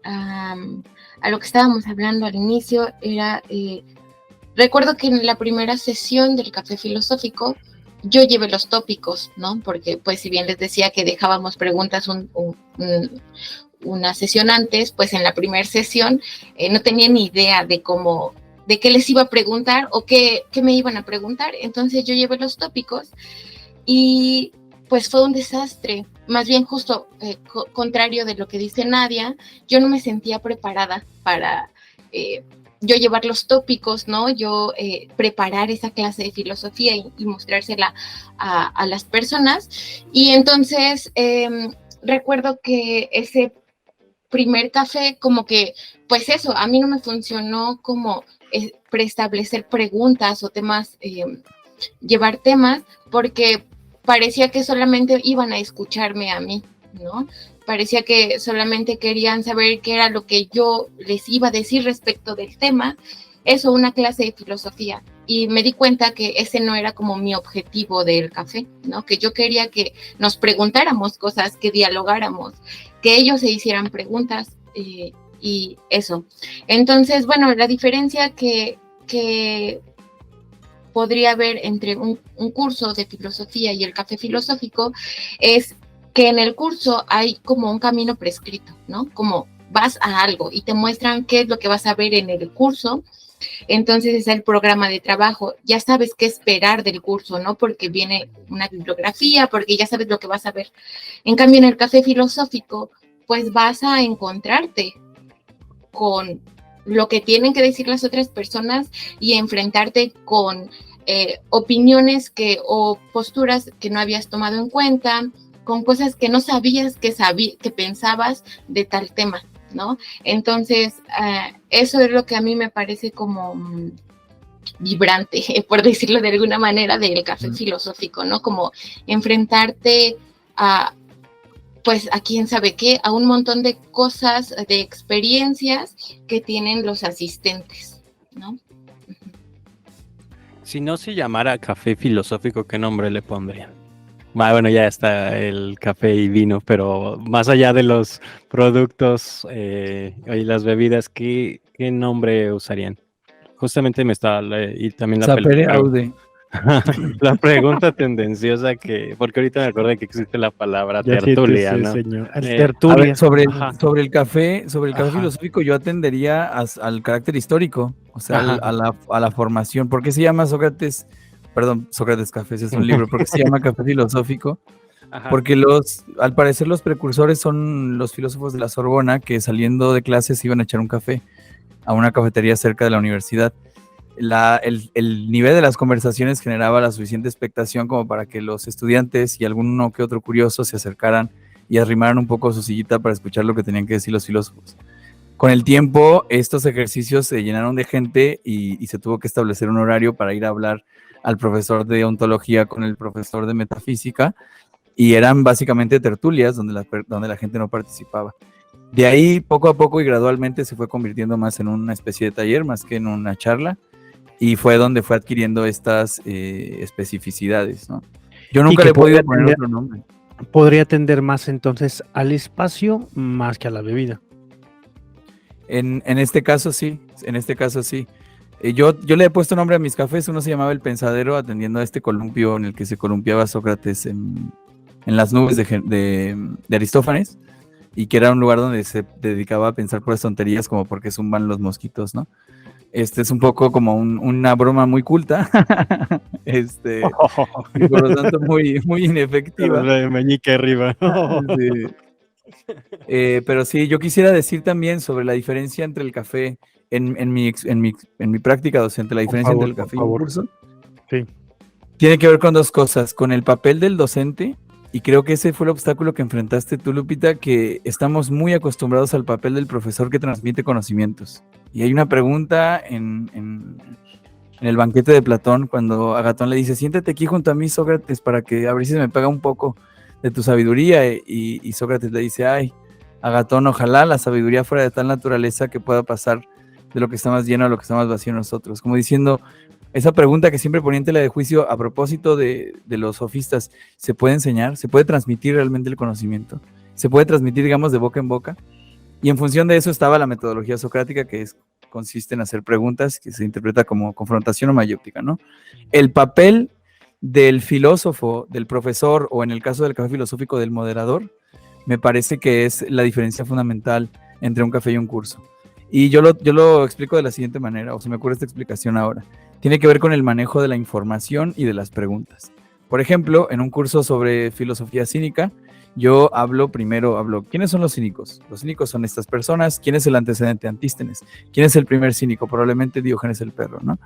a lo que estábamos hablando al inicio, recuerdo que en la primera sesión del café filosófico yo llevé los tópicos, ¿no? Porque pues si bien les decía que dejábamos preguntas una sesión antes, pues en la primera sesión no tenía ni idea de qué les iba a preguntar o qué me iban a preguntar. Entonces yo llevé los tópicos y pues fue un desastre. Más bien justo contrario de lo que dice Nadia, yo no me sentía preparada para yo llevar los tópicos, ¿no? Yo preparar esa clase de filosofía y mostrársela a las personas. Y entonces recuerdo que ese primer café, como que, pues eso, a mí no me funcionó como preestablecer preguntas o temas, llevar temas, porque parecía que solamente iban a escucharme a mí, ¿no? Parecía que solamente querían saber qué era lo que yo les iba a decir respecto del tema, eso, una clase de filosofía. Y me di cuenta que ese no era como mi objetivo del café, ¿no? Que yo quería que nos preguntáramos cosas, que dialogáramos, que ellos se hicieran preguntas y eso. Entonces, bueno, la diferencia que podría haber entre un curso de filosofía y el café filosófico es que en el curso hay como un camino prescrito, ¿no? Como vas a algo y te muestran qué es lo que vas a ver en el curso. Entonces es el programa de trabajo, ya sabes qué esperar del curso, ¿no? Porque viene una bibliografía, porque ya sabes lo que vas a ver. En cambio, en el café filosófico, pues vas a encontrarte con lo que tienen que decir las otras personas y enfrentarte con opiniones o posturas que no habías tomado en cuenta, con cosas que no sabías que pensabas de tal tema, ¿no? Entonces, eso es lo que a mí me parece como vibrante, por decirlo de alguna manera, del café filosófico, ¿no? Como enfrentarte pues a quién sabe qué, a un montón de cosas, de experiencias que tienen los asistentes, ¿no? Si no se llamara café filosófico, ¿qué nombre le pondrían? Bueno, ya está el café y vino, pero más allá de los productos y las bebidas, ¿qué nombre usarían? Justamente y también la pregunta tendenciosa porque ahorita me acordé que existe la palabra tertulia, ¿no? Señor. Tertulia. A ver, sobre el café filosófico yo atendería al carácter histórico, o sea, a la formación. ¿Por qué se llama Sócrates Café? Ese es un libro. ¿Por qué se llama café filosófico? Ajá. Porque al parecer los precursores son los filósofos de la Sorbona que saliendo de clases iban a echar un café a una cafetería cerca de la universidad. El nivel de las conversaciones generaba la suficiente expectación como para que los estudiantes y alguno que otro curioso se acercaran y arrimaran un poco su sillita para escuchar lo que tenían que decir los filósofos. Con el tiempo, estos ejercicios se llenaron de gente y se tuvo que establecer un horario para ir a hablar al profesor de ontología con el profesor de metafísica, y eran básicamente tertulias donde la gente no participaba. De ahí, poco a poco y gradualmente se fue convirtiendo más en una especie de taller, más que en una charla, y fue donde fue adquiriendo estas especificidades, ¿no? Yo nunca le he podido poner otro nombre. Podría atender más entonces al espacio más que a la bebida. En este caso sí. Yo le he puesto nombre a mis cafés. Uno se llamaba El Pensadero, atendiendo a este columpio en el que se columpiaba Sócrates en las nubes de Aristófanes. y que era un lugar donde se dedicaba a pensar puras tonterías como por qué zumban los mosquitos, ¿no? Es un poco como una broma muy culta, y por lo tanto muy, muy inefectiva. De meñique arriba. Sí. Pero sí, yo quisiera decir también sobre la diferencia entre el café en mi práctica docente, la diferencia entre el café y un curso. Sí. Tiene que ver con dos cosas, con el papel del docente, y creo que ese fue el obstáculo que enfrentaste tú, Lupita, que estamos muy acostumbrados al papel del profesor que transmite conocimientos. Y hay una pregunta en el banquete de Platón, cuando Agatón le dice, siéntate aquí junto a mí, Sócrates, para que a ver si se me pega un poco de tu sabiduría, y Sócrates le dice, ay, Agatón, ojalá la sabiduría fuera de tal naturaleza que pueda pasar de lo que está más lleno a lo que está más vacío en nosotros. Como diciendo, esa pregunta que siempre ponía en tela de juicio a propósito de los sofistas, ¿se puede enseñar? ¿Se puede transmitir realmente el conocimiento? ¿Se puede transmitir, digamos, de boca en boca? Y en función de eso estaba la metodología socrática, que consiste en hacer preguntas, que se interpreta como confrontación o mayéutica, ¿no? El papel del filósofo, del profesor, o en el caso del café filosófico, del moderador, me parece que es la diferencia fundamental entre un café y un curso. Y yo lo explico de la siguiente manera, o se me ocurre esta explicación ahora. Tiene que ver con el manejo de la información y de las preguntas. Por ejemplo, en un curso sobre filosofía cínica, yo primero hablo, ¿quiénes son los cínicos? Los cínicos son estas personas. ¿Quién es el antecedente? Antístenes. ¿Quién es el primer cínico? Probablemente Diógenes el perro, ¿no?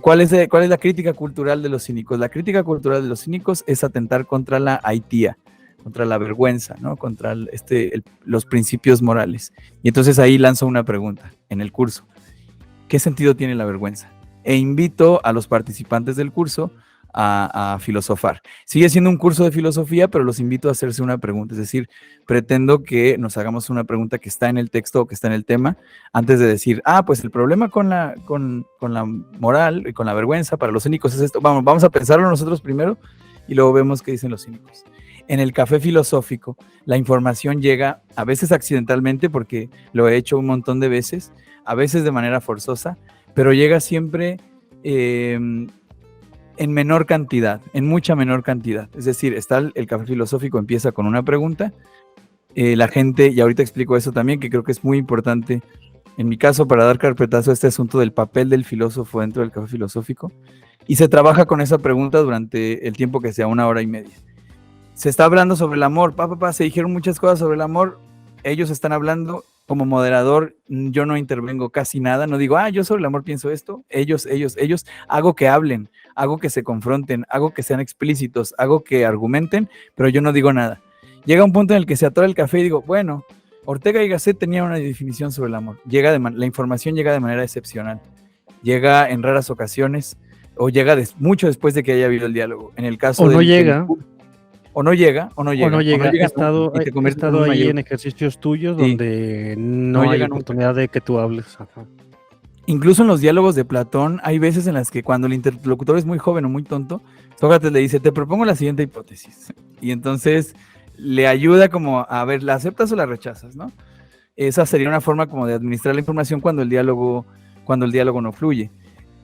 ¿Cuál es la crítica cultural de los cínicos? La crítica cultural de los cínicos es atentar contra la aitía, contra la vergüenza, ¿no? Contra los principios morales. Y entonces ahí lanzo una pregunta en el curso. ¿Qué sentido tiene la vergüenza? E invito a los participantes del curso a filosofar. Sigue siendo un curso de filosofía, pero los invito a hacerse una pregunta. Es decir, pretendo que nos hagamos una pregunta que está en el texto o que está en el tema, antes de decir, pues el problema con la moral y con la vergüenza para los cínicos es esto. Vamos a pensarlo nosotros primero y luego vemos qué dicen los cínicos. En el café filosófico, la información llega a veces accidentalmente, porque lo he hecho un montón de veces, a veces de manera forzosa, pero llega siempre en menor cantidad, en mucha menor cantidad. Es decir, el café filosófico empieza con una pregunta, la gente, y ahorita explico eso también, que creo que es muy importante, en mi caso, para dar carpetazo a este asunto del papel del filósofo dentro del café filosófico, y se trabaja con esa pregunta durante el tiempo que sea 1 hora y media. Se está hablando sobre el amor, se dijeron muchas cosas sobre el amor, ellos están hablando, como moderador, yo no intervengo casi nada, no digo, yo sobre el amor pienso esto, ellos, hago que hablen, hago que se confronten, hago que sean explícitos, hago que argumenten, pero yo no digo nada. Llega un punto en el que se atora el café y digo, bueno, Ortega y Gasset tenían una definición sobre el amor, la información llega de manera excepcional, llega en raras ocasiones, o llega mucho después de que haya habido el diálogo. En el caso o no llega. O no llega. He estado ahí en ejercicios tuyos donde no hay oportunidad de que tú hables. Ajá. Incluso en los diálogos de Platón hay veces en las que cuando el interlocutor es muy joven o muy tonto, Sócrates le dice, te propongo la siguiente hipótesis. Y entonces le ayuda como a ver, ¿la aceptas o la rechazas, no? Esa sería una forma como de administrar la información cuando el diálogo no fluye.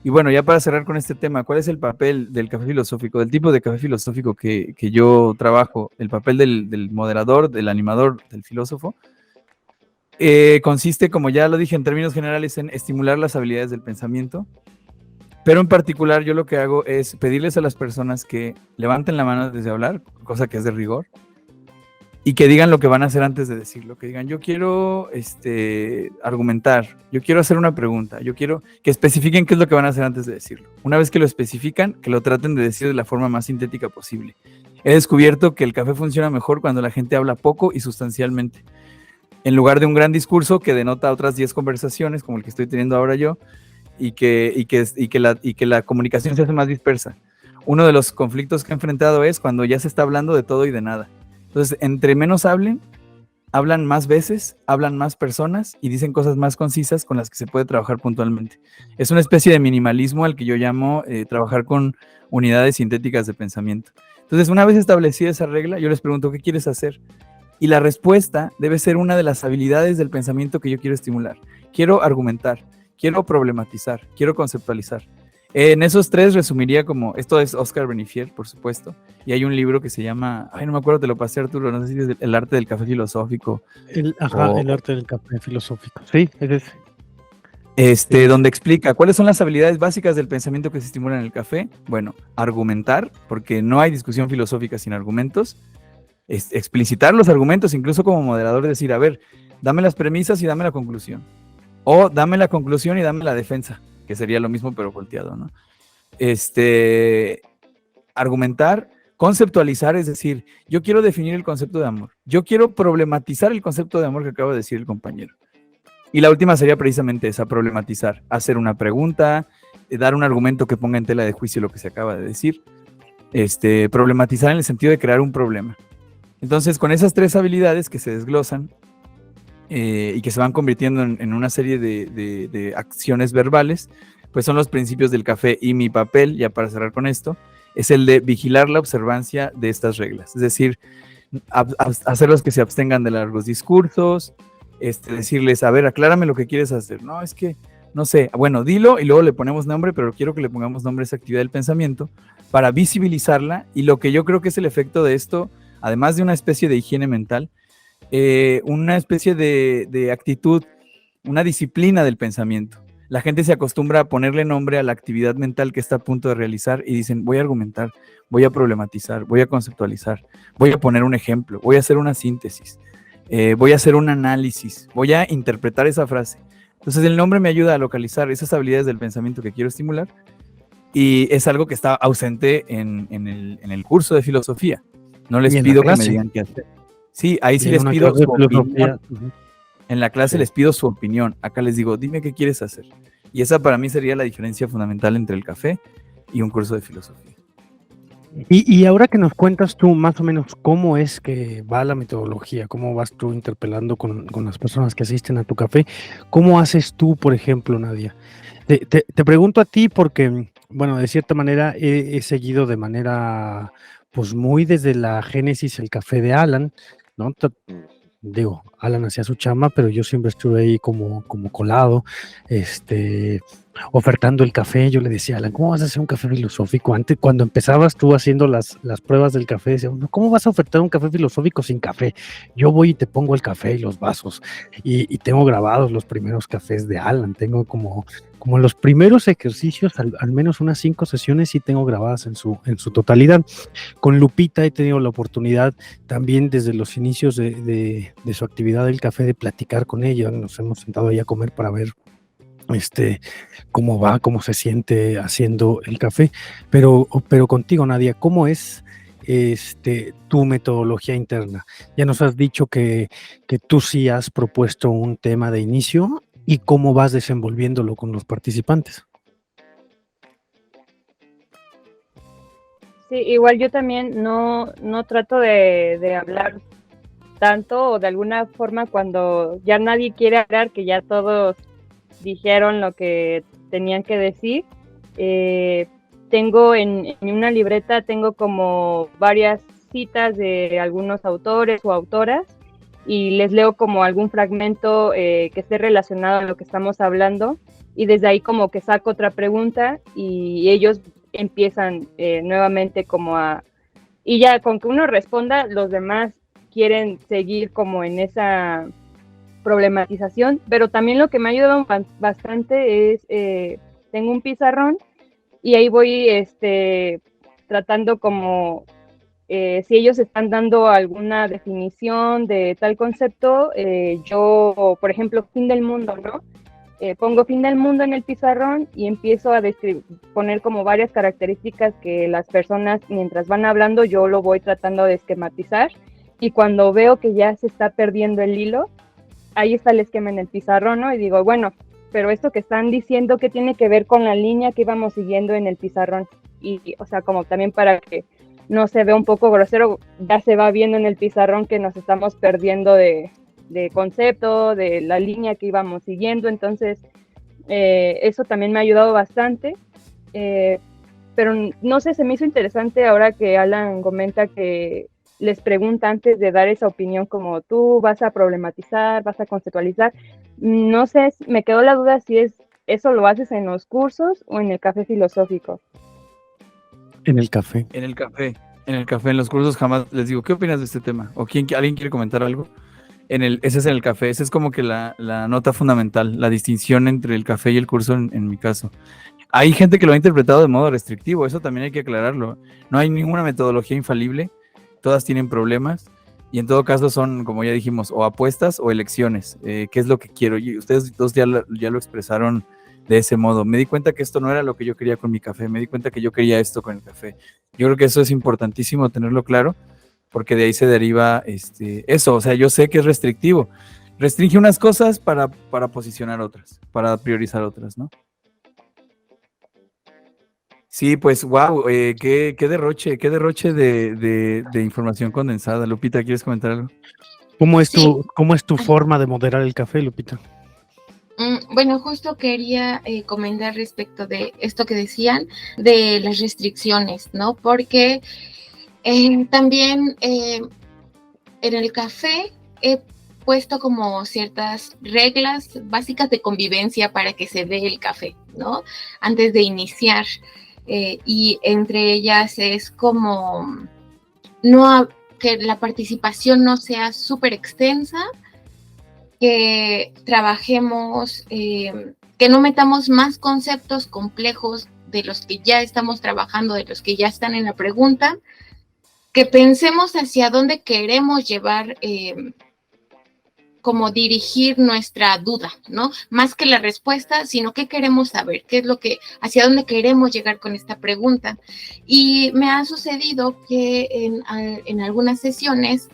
Y bueno, ya para cerrar con este tema, ¿cuál es el papel del café filosófico, del tipo de café filosófico que yo trabajo? El papel del moderador, del animador, del filósofo, consiste, como ya lo dije en términos generales, en estimular las habilidades del pensamiento, pero en particular yo lo que hago es pedirles a las personas que levanten la mano desde hablar, cosa que es de rigor, y que digan lo que van a hacer antes de decirlo, que digan, yo quiero argumentar, yo quiero hacer una pregunta, yo quiero que especifiquen qué es lo que van a hacer antes de decirlo. Una vez que lo especifican, que lo traten de decir de la forma más sintética posible. He descubierto que el café funciona mejor cuando la gente habla poco y sustancialmente. En lugar de un gran discurso que denota otras 10 conversaciones, como el que estoy teniendo ahora yo, y que la comunicación se hace más dispersa. Uno de los conflictos que he enfrentado es cuando ya se está hablando de todo y de nada. Entonces, entre menos hablan más veces, hablan más personas y dicen cosas más concisas con las que se puede trabajar puntualmente. Es una especie de minimalismo al que yo llamo trabajar con unidades sintéticas de pensamiento. Entonces, una vez establecida esa regla, yo les pregunto, ¿qué quieres hacer? Y la respuesta debe ser una de las habilidades del pensamiento que yo quiero estimular. Quiero argumentar, quiero problematizar, quiero conceptualizar. En esos tres resumiría como, esto es Oscar Benifier, por supuesto, y hay un libro que se llama, no me acuerdo, te lo pasé, Arturo, no sé si es El arte del café filosófico. El arte del café filosófico. Sí, es ese. Donde explica cuáles son las habilidades básicas del pensamiento que se estimulan en el café. Bueno, argumentar, porque no hay discusión filosófica sin argumentos. Explicitar los argumentos, incluso como moderador, decir, a ver, dame las premisas y dame la conclusión. O dame la conclusión y dame la defensa, que sería lo mismo pero volteado, ¿no? Argumentar, conceptualizar, es decir, yo quiero definir el concepto de amor. Yo quiero problematizar el concepto de amor que acaba de decir el compañero. Y la última sería precisamente esa, problematizar, hacer una pregunta, dar un argumento que ponga en tela de juicio lo que se acaba de decir. Problematizar en el sentido de crear un problema. Entonces, con esas tres habilidades que se desglosan y que se van convirtiendo en una serie de acciones verbales, pues son los principios del café. Y mi papel, ya para cerrar con esto, es el de vigilar la observancia de estas reglas. Es decir, hacerlos que se abstengan de largos discursos, decirles, a ver, aclárame lo que quieres hacer. No, es que, no sé, bueno, dilo y luego le ponemos nombre, pero quiero que le pongamos nombre a esa actividad del pensamiento para visibilizarla. Y lo que yo creo que es el efecto de esto, además de una especie de higiene mental, una especie de actitud, una disciplina del pensamiento. La gente se acostumbra a ponerle nombre a la actividad mental que está a punto de realizar y dicen, voy a argumentar, voy a problematizar, voy a conceptualizar, voy a poner un ejemplo, voy a hacer una síntesis, voy a hacer un análisis, voy a interpretar esa frase. Entonces el nombre me ayuda a localizar esas habilidades del pensamiento que quiero estimular y es algo que está ausente en el curso de filosofía. No les pido que me digan qué hacer. Sí, ahí sí les pido su opinión. En la clase les pido su opinión. Acá les digo, dime qué quieres hacer. Y esa para mí sería la diferencia fundamental entre el café y un curso de filosofía. Y ahora que nos cuentas tú más o menos cómo es que va la metodología, cómo vas tú interpelando con las personas que asisten a tu café, ¿cómo haces tú, por ejemplo, Nadia? Te pregunto a ti porque, bueno, de cierta manera he seguido de manera, pues muy desde la génesis el café de Alan, ¿no? Digo, Alan hacía su chamba, pero yo siempre estuve ahí como colado, ofertando el café. Yo le decía, Alan, ¿cómo vas a hacer un café filosófico? Antes, cuando empezabas tú haciendo las pruebas del café, decía, ¿cómo vas a ofertar un café filosófico sin café? Yo voy y te pongo el café y los vasos. Y tengo grabados los primeros cafés de Alan. Tengo como los primeros ejercicios, al menos unas 5 sesiones sí tengo grabadas en su totalidad. Con Lupita he tenido la oportunidad también desde los inicios de su actividad del café de platicar con ella. Nos hemos sentado ahí a comer para ver cómo va, cómo se siente haciendo el café, pero contigo, Nadia, ¿cómo es tu metodología interna? Ya nos has dicho que tú sí has propuesto un tema de inicio y cómo vas desenvolviéndolo con los participantes. Sí, igual yo también no trato de hablar tanto o de alguna forma cuando ya nadie quiere hablar, que ya todos dijeron lo que tenían que decir. Tengo en una libreta, tengo como varias citas de algunos autores o autoras y les leo como algún fragmento que esté relacionado a lo que estamos hablando y desde ahí como que saco otra pregunta y ellos empiezan nuevamente como y ya con que uno responda, los demás quieren seguir como en esa problematización, pero también lo que me ha ayudado bastante es, tengo un pizarrón y ahí voy tratando como, si ellos están dando alguna definición de tal concepto, yo, por ejemplo, fin del mundo, ¿no? Pongo fin del mundo en el pizarrón y empiezo a poner como varias características que las personas, mientras van hablando, yo lo voy tratando de esquematizar y cuando veo que ya se está perdiendo el hilo, ahí está el esquema en el pizarrón, ¿no? Y digo, bueno, pero esto que están diciendo, ¿qué tiene que ver con la línea que íbamos siguiendo en el pizarrón? Y o sea, como también para que no se vea un poco grosero, ya se va viendo en el pizarrón que nos estamos perdiendo de concepto, de la línea que íbamos siguiendo, entonces eso también me ha ayudado bastante, pero no sé, se me hizo interesante ahora que Alan comenta que les pregunta antes de dar esa opinión como tú vas a problematizar, vas a conceptualizar, no sé, me quedó la duda si es ¿eso lo haces en los cursos o en el café filosófico? En el café. En el café, en los cursos jamás les digo, ¿qué opinas de este tema? ¿O alguien quiere comentar algo? Ese es en el café, esa es como que la nota fundamental, la distinción entre el café y el curso en mi caso. Hay gente que lo ha interpretado de modo restrictivo, eso también hay que aclararlo. No hay ninguna metodología infalible, todas tienen problemas y en todo caso son, como ya dijimos, o apuestas o elecciones. ¿Qué es lo que quiero? Y ustedes dos ya lo expresaron de ese modo. Me di cuenta que esto no era lo que yo quería con mi café, me di cuenta que yo quería esto con el café. Yo creo que eso es importantísimo tenerlo claro, porque de ahí se deriva eso. O sea, yo sé que es restrictivo. Restringe unas cosas para posicionar otras, para priorizar otras, ¿no? Sí, pues, wow, qué derroche de información condensada. Lupita, ¿quieres comentar algo? ¿Cómo es Sí. tu forma de moderar el café, Lupita? Bueno, justo quería comentar respecto de esto que decían de las restricciones, ¿no? Porque también en el café he puesto como ciertas reglas básicas de convivencia para que se dé el café, ¿no? Antes de iniciar. Y entre ellas es como que la participación no sea súper extensa, que trabajemos, que no metamos más conceptos complejos de los que ya estamos trabajando, de los que ya están en la pregunta, que pensemos hacia dónde queremos llevar, como dirigir nuestra duda, ¿no? Más que la respuesta, sino qué queremos saber, hacia dónde queremos llegar con esta pregunta. Y me ha sucedido que en algunas sesiones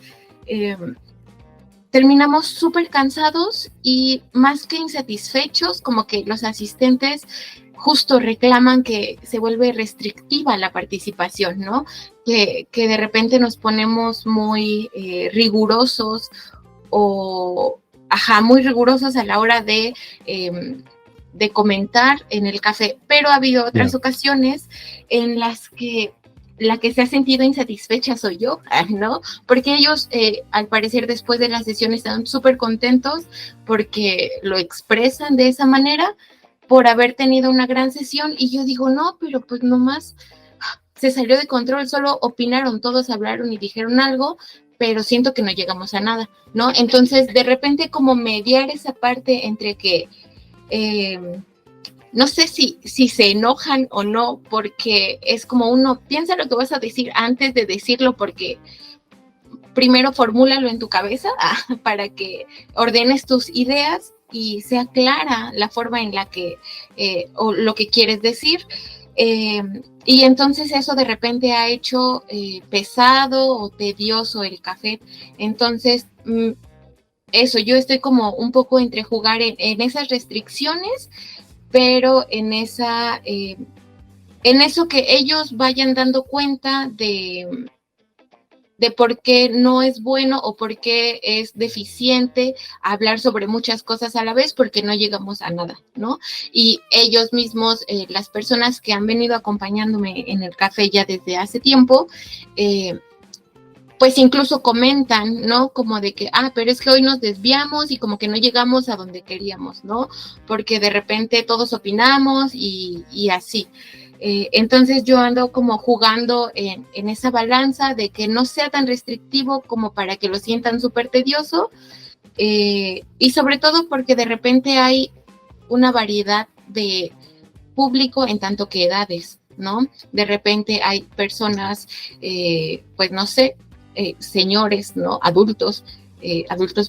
terminamos súper cansados y más que insatisfechos, como que los asistentes justo reclaman que se vuelve restrictiva la participación, ¿no? Que de repente nos ponemos muy rigurosos muy rigurosos a la hora de comentar en el café, pero ha habido otras ocasiones en las que la que se ha sentido insatisfecha soy yo, ¿no? Porque ellos, al parecer, después de la sesión están súper contentos porque lo expresan de esa manera, por haber tenido una gran sesión, y yo digo, no, pero pues nomás se salió de control, solo opinaron, todos hablaron y dijeron algo, pero siento que no llegamos a nada, ¿no? Entonces, de repente, como mediar esa parte entre que no sé si se enojan o no, porque es como uno piensa lo que vas a decir antes de decirlo, porque primero formúlalo en tu cabeza para que ordenes tus ideas y sea clara la forma en la que o lo que quieres decir. Y entonces eso de repente ha hecho pesado o tedioso el café. Entonces, eso, yo estoy como un poco entre jugar en esas restricciones, pero en eso que ellos vayan dando cuenta de por qué no es bueno o por qué es deficiente hablar sobre muchas cosas a la vez, porque no llegamos a nada, ¿no? Y ellos mismos, las personas que han venido acompañándome en el café ya desde hace tiempo, pues incluso comentan, ¿no? Como de que, pero es que hoy nos desviamos y como que no llegamos a donde queríamos, ¿no? Porque de repente todos opinamos y así. Entonces yo ando como jugando en esa balanza de que no sea tan restrictivo como para que lo sientan súper tedioso, y sobre todo porque de repente hay una variedad de público en tanto que edades, ¿no? De repente hay personas, pues no sé, señores, ¿no? Adultos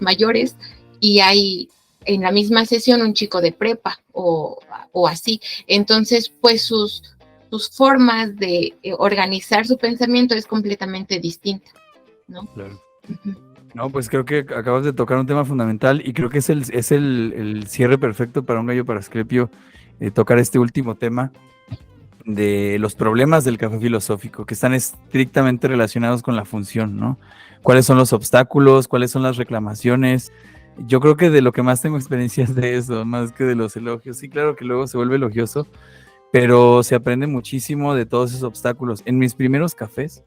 mayores, y hay en la misma sesión un chico de prepa o así. Entonces, pues sus formas de organizar su pensamiento es completamente distinta, ¿no? Claro. No, pues creo que acabas de tocar un tema fundamental y creo que es el cierre perfecto para un gallo para Asclepio, tocar este último tema de los problemas del café filosófico, que están estrictamente relacionados con la función, ¿no? ¿Cuáles son los obstáculos? ¿Cuáles son las reclamaciones? Yo creo que de lo que más tengo experiencias de eso, más que de los elogios. Sí, claro que luego se vuelve elogioso, pero se aprende muchísimo de todos esos obstáculos. En mis primeros cafés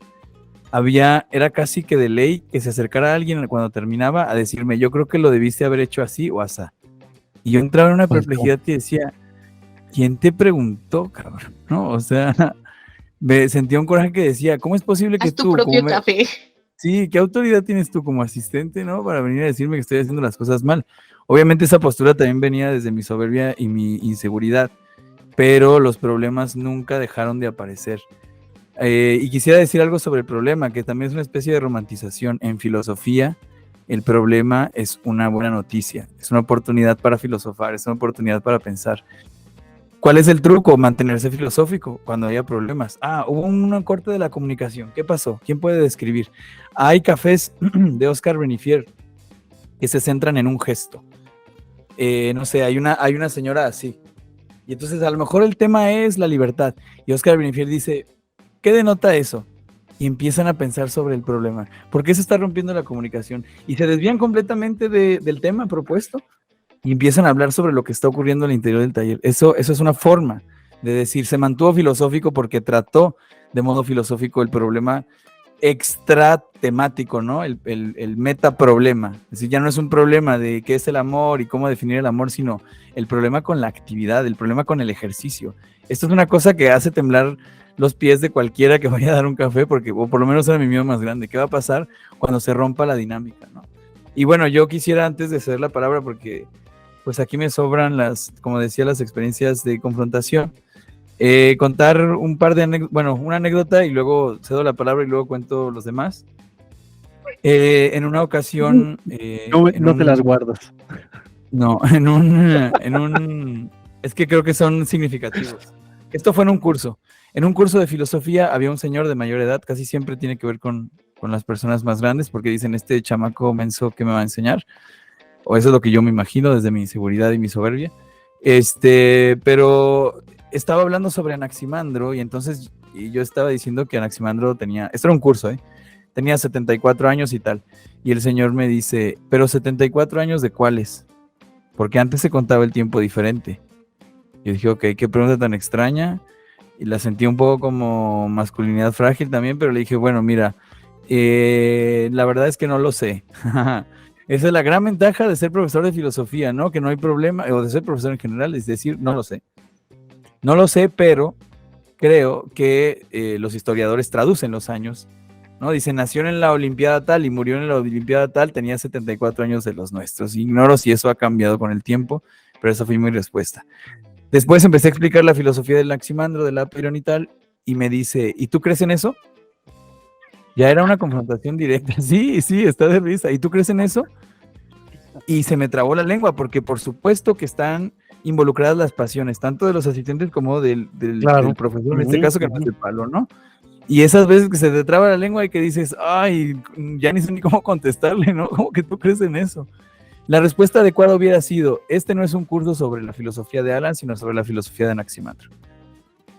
era casi que de ley que se acercara a alguien cuando terminaba a decirme, yo creo que lo debiste haber hecho así o asá. Y yo entraba en una perplejidad y decía, ¿quién te preguntó, cabrón? ¿No? O sea, sentía un coraje que decía, ¿cómo es posible que Haz tu tú, propio café. Sí, ¿qué autoridad tienes tú como asistente, no? Para venir a decirme que estoy haciendo las cosas mal. Obviamente esa postura también venía desde mi soberbia y mi inseguridad, pero los problemas nunca dejaron de aparecer. Y quisiera decir algo sobre el problema, que también es una especie de romantización. En filosofía, el problema es una buena noticia, es una oportunidad para filosofar, es una oportunidad para pensar. ¿Cuál es el truco? Mantenerse filosófico cuando haya problemas. Hubo un corte de la comunicación. ¿Qué pasó? ¿Quién puede describir? Hay cafés de Oscar Benefier que se centran en un gesto. No sé, hay una señora así. Y entonces a lo mejor el tema es la libertad. Y Oscar Benefier dice, ¿qué denota eso? Y empiezan a pensar sobre el problema. ¿Por qué se está rompiendo la comunicación? Y se desvían completamente del tema propuesto. Y empiezan a hablar sobre lo que está ocurriendo al interior del taller. Eso es una forma de decir, se mantuvo filosófico porque trató de modo filosófico el problema extra temático, ¿no? El metaproblema. Es decir, ya no es un problema de qué es el amor y cómo definir el amor, sino el problema con la actividad, el problema con el ejercicio. Esto es una cosa que hace temblar los pies de cualquiera que vaya a dar un café, porque, o por lo menos era mi miedo más grande, ¿qué va a pasar cuando se rompa la dinámica, ¿no? Y bueno, yo quisiera antes de ceder la palabra, porque pues aquí me sobran como decía, las experiencias de confrontación. Contar un par de una anécdota y luego cedo la palabra y luego cuento los demás. En una ocasión... no te las guardas. No, es que creo que son significativos. Esto fue en un curso. En un curso de filosofía había un señor de mayor edad, casi siempre tiene que ver con las personas más grandes, porque dicen, este chamaco menso, ¿qué me va a enseñar? O eso es lo que yo me imagino desde mi inseguridad y mi soberbia. Pero estaba hablando sobre Anaximandro y entonces yo estaba diciendo que Anaximandro tenía, esto era un curso, tenía 74 años y tal. Y el señor me dice, ¿pero 74 años de cuáles? Porque antes se contaba el tiempo diferente. Yo dije, ok, qué pregunta tan extraña. Y la sentí un poco como masculinidad frágil también, pero le dije, bueno, mira, la verdad es que no lo sé. Esa es la gran ventaja de ser profesor de filosofía, ¿no? Que no hay problema, o de ser profesor en general, es decir, no lo sé. No lo sé, pero creo que los historiadores traducen los años, ¿no? Dicen, nació en la Olimpiada tal y murió en la Olimpiada tal, tenía 74 años de los nuestros. Ignoro si eso ha cambiado con el tiempo, pero esa fue mi respuesta. Después empecé a explicar la filosofía del Anaximandro, del Apeiron y tal, y me dice, ¿y tú crees en eso? Ya era una confrontación directa. Sí, está de risa. ¿Y tú crees en eso? Y se me trabó la lengua, porque por supuesto que están involucradas las pasiones, tanto de los asistentes como del profesor, en este caso que no es el palo, ¿no? Y esas veces que se te traba la lengua y que dices, ay, ya ni sé ni cómo contestarle, ¿no? ¿Cómo que tú crees en eso? La respuesta adecuada hubiera sido, este no es un curso sobre la filosofía de Alan, sino sobre la filosofía de Anaximandro.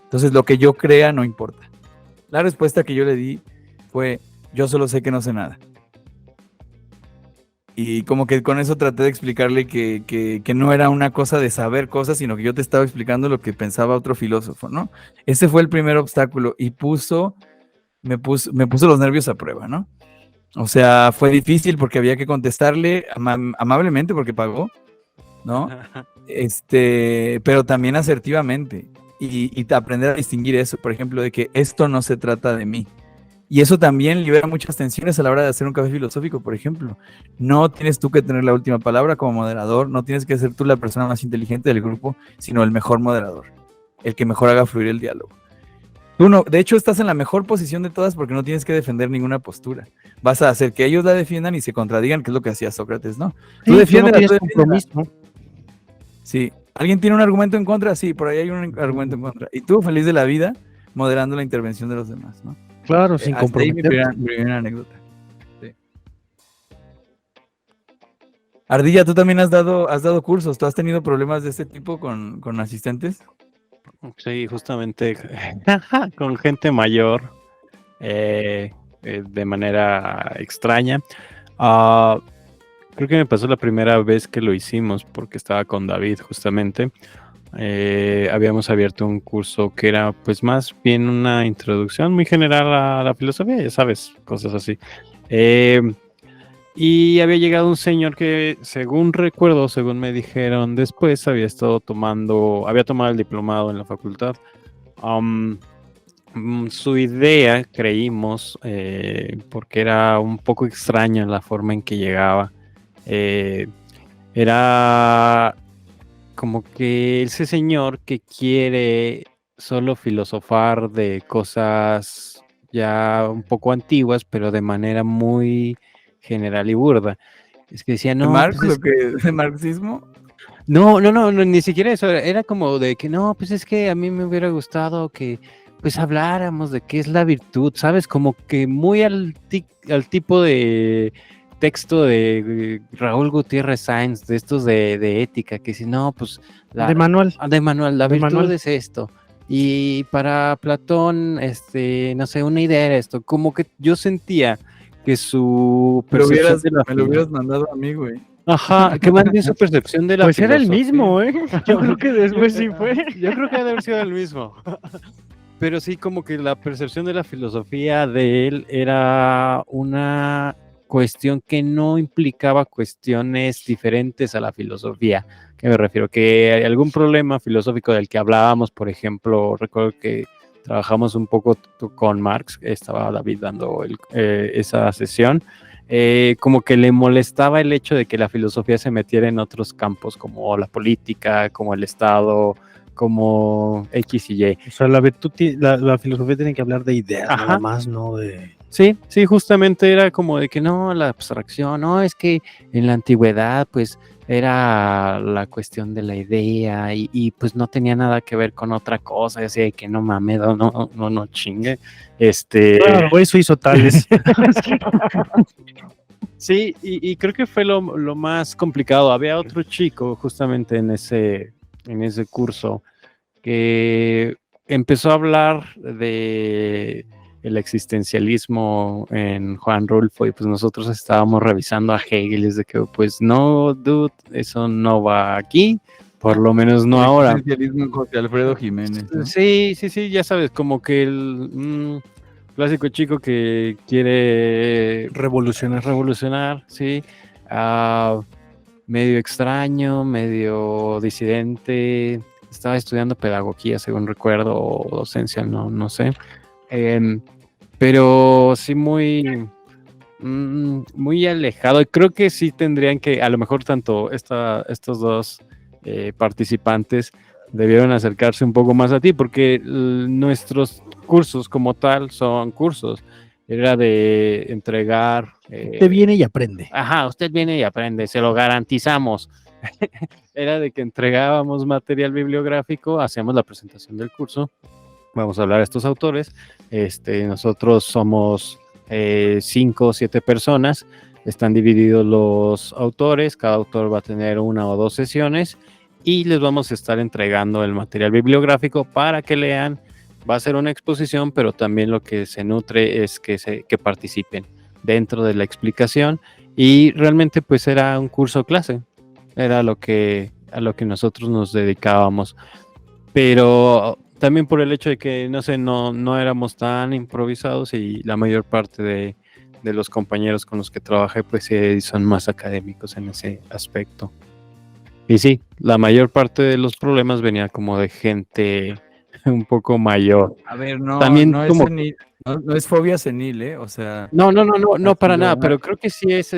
Entonces, lo que yo crea no importa. La respuesta que yo le di fue, yo solo sé que no sé nada. Y como que con eso traté de explicarle que no era una cosa de saber cosas, sino que yo te estaba explicando lo que pensaba otro filósofo, ¿no? Ese fue el primer obstáculo y me puso los nervios a prueba, ¿no? O sea, fue difícil porque había que contestarle amablemente porque pagó, ¿no? Pero también asertivamente y aprender a distinguir eso, por ejemplo, de que esto no se trata de mí. Y eso también libera muchas tensiones a la hora de hacer un café filosófico, por ejemplo. No tienes tú que tener la última palabra como moderador, no tienes que ser tú la persona más inteligente del grupo, sino el mejor moderador, el que mejor haga fluir el diálogo. Tú no, de hecho, estás en la mejor posición de todas porque no tienes que defender ninguna postura. Vas a hacer que ellos la defiendan y se contradigan, que es lo que hacía Sócrates, ¿no? Sí, tú defiendes, no tienes compromiso. Sí. ¿Alguien tiene un argumento en contra? Sí, por ahí hay un argumento en contra. Y tú, feliz de la vida, moderando la intervención de los demás, ¿no? Claro, sin comprometer. Mi primera anécdota. Sí. Ardilla, tú también has dado cursos. ¿Tú has tenido problemas de este tipo con asistentes? Sí, justamente con gente mayor, de manera extraña. Creo que me pasó la primera vez que lo hicimos porque estaba con David justamente. Habíamos abierto un curso que era pues más bien una introducción muy general a la filosofía, ya sabes, cosas así. Y había llegado un señor que, según recuerdo, según me dijeron después, había tomado el diplomado en la facultad. Su idea, creímos, porque era un poco extraña la forma en que llegaba, era como que ese señor que quiere solo filosofar de cosas ya un poco antiguas, pero de manera muy general y burda. Es que decía, ¿De no, Marx, pues de marxismo? no, ni siquiera eso, era como de que no, pues es que a mí me hubiera gustado que pues habláramos de qué es la virtud, ¿sabes? Como que muy al tipo de texto de Raúl Gutiérrez Sáenz, de estos de ética, que si no, pues De manual. de manual, la De virtud manual. es esto. Y para Platón, no sé, una idea era esto, como que yo sentía que su percepción de Me lo hubieras mandado a mí, güey. Ajá, que más bien su percepción de la Pues era el filosofía. mismo, ¿eh? Yo creo que después sí fue. Yo creo que ha de haber sido el mismo. Pero sí, como que la percepción de la filosofía de él era una cuestión que no implicaba cuestiones diferentes a la filosofía. ¿Qué me refiero? Que hay algún problema filosófico del que hablábamos, por ejemplo, recuerdo que trabajamos un poco con Marx, estaba David dando esa sesión, como que le molestaba el hecho de que la filosofía se metiera en otros campos como la política, como el Estado, como X y Y. O sea, la virtud, la filosofía tiene que hablar de ideas, Ajá. nada más, no de... Sí, justamente era como de que no, la abstracción, no, es que en la antigüedad pues era la cuestión de la idea y pues no tenía nada que ver con otra cosa, así de que no mames, no chingue, Claro, eso hizo Tales. Sí, y creo que fue lo más complicado. Había otro chico justamente en ese curso que empezó a hablar de el existencialismo en Juan Rulfo y pues nosotros estábamos revisando a Hegel y es de que pues no, dude, eso no va aquí, por lo menos no ahora. Existencialismo en José Alfredo Jiménez, ¿no? Sí, ya sabes, como que el clásico chico que quiere revolucionar, sí, medio extraño, medio disidente, estaba estudiando pedagogía, según recuerdo, o docencia, no sé, pero sí muy alejado, y creo que sí tendrían que, a lo mejor tanto estos dos participantes debieron acercarse un poco más a ti, porque nuestros cursos como tal son cursos, era de entregar... Usted viene y aprende. Ajá, usted viene y aprende, se lo garantizamos. Era de que entregábamos material bibliográfico, hacíamos la presentación del curso, vamos a hablar de estos autores, nosotros somos 5 o 7 personas, están divididos los autores, cada autor va a tener 1 o 2 sesiones, y les vamos a estar entregando el material bibliográfico para que lean. Va a ser una exposición, pero también lo que se nutre es que participen dentro de la explicación, y realmente pues era un curso clase, era a lo que nosotros nos dedicábamos, pero también por el hecho de que no éramos tan improvisados y la mayor parte de los compañeros con los que trabajé pues son más académicos en ese aspecto. Y sí, la mayor parte de los problemas venía como de gente un poco mayor. A ver, no, también no, como... no es fobia senil, ¿eh? O sea... No, para nada, pero creo que sí es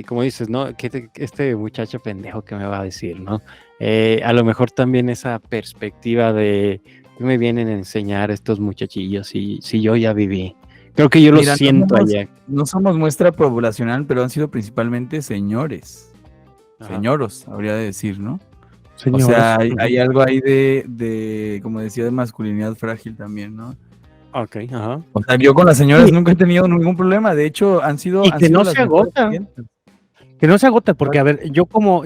como dices, ¿no? Que este muchacho pendejo que me va a decir, ¿no? A lo mejor también esa perspectiva de que me vienen a enseñar estos muchachillos y si yo ya viví. Creo que yo lo siento allá. No somos muestra poblacional, pero han sido principalmente señores. Ajá. Señoros, habría de decir, ¿no? Señores. O sea, hay algo ahí de, como decía, de masculinidad frágil también, ¿no? Ok, ajá. O sea, yo con las señoras nunca he tenido ningún problema. De hecho, han sido... Y que no se agota. Que no se agota, porque, a ver, yo como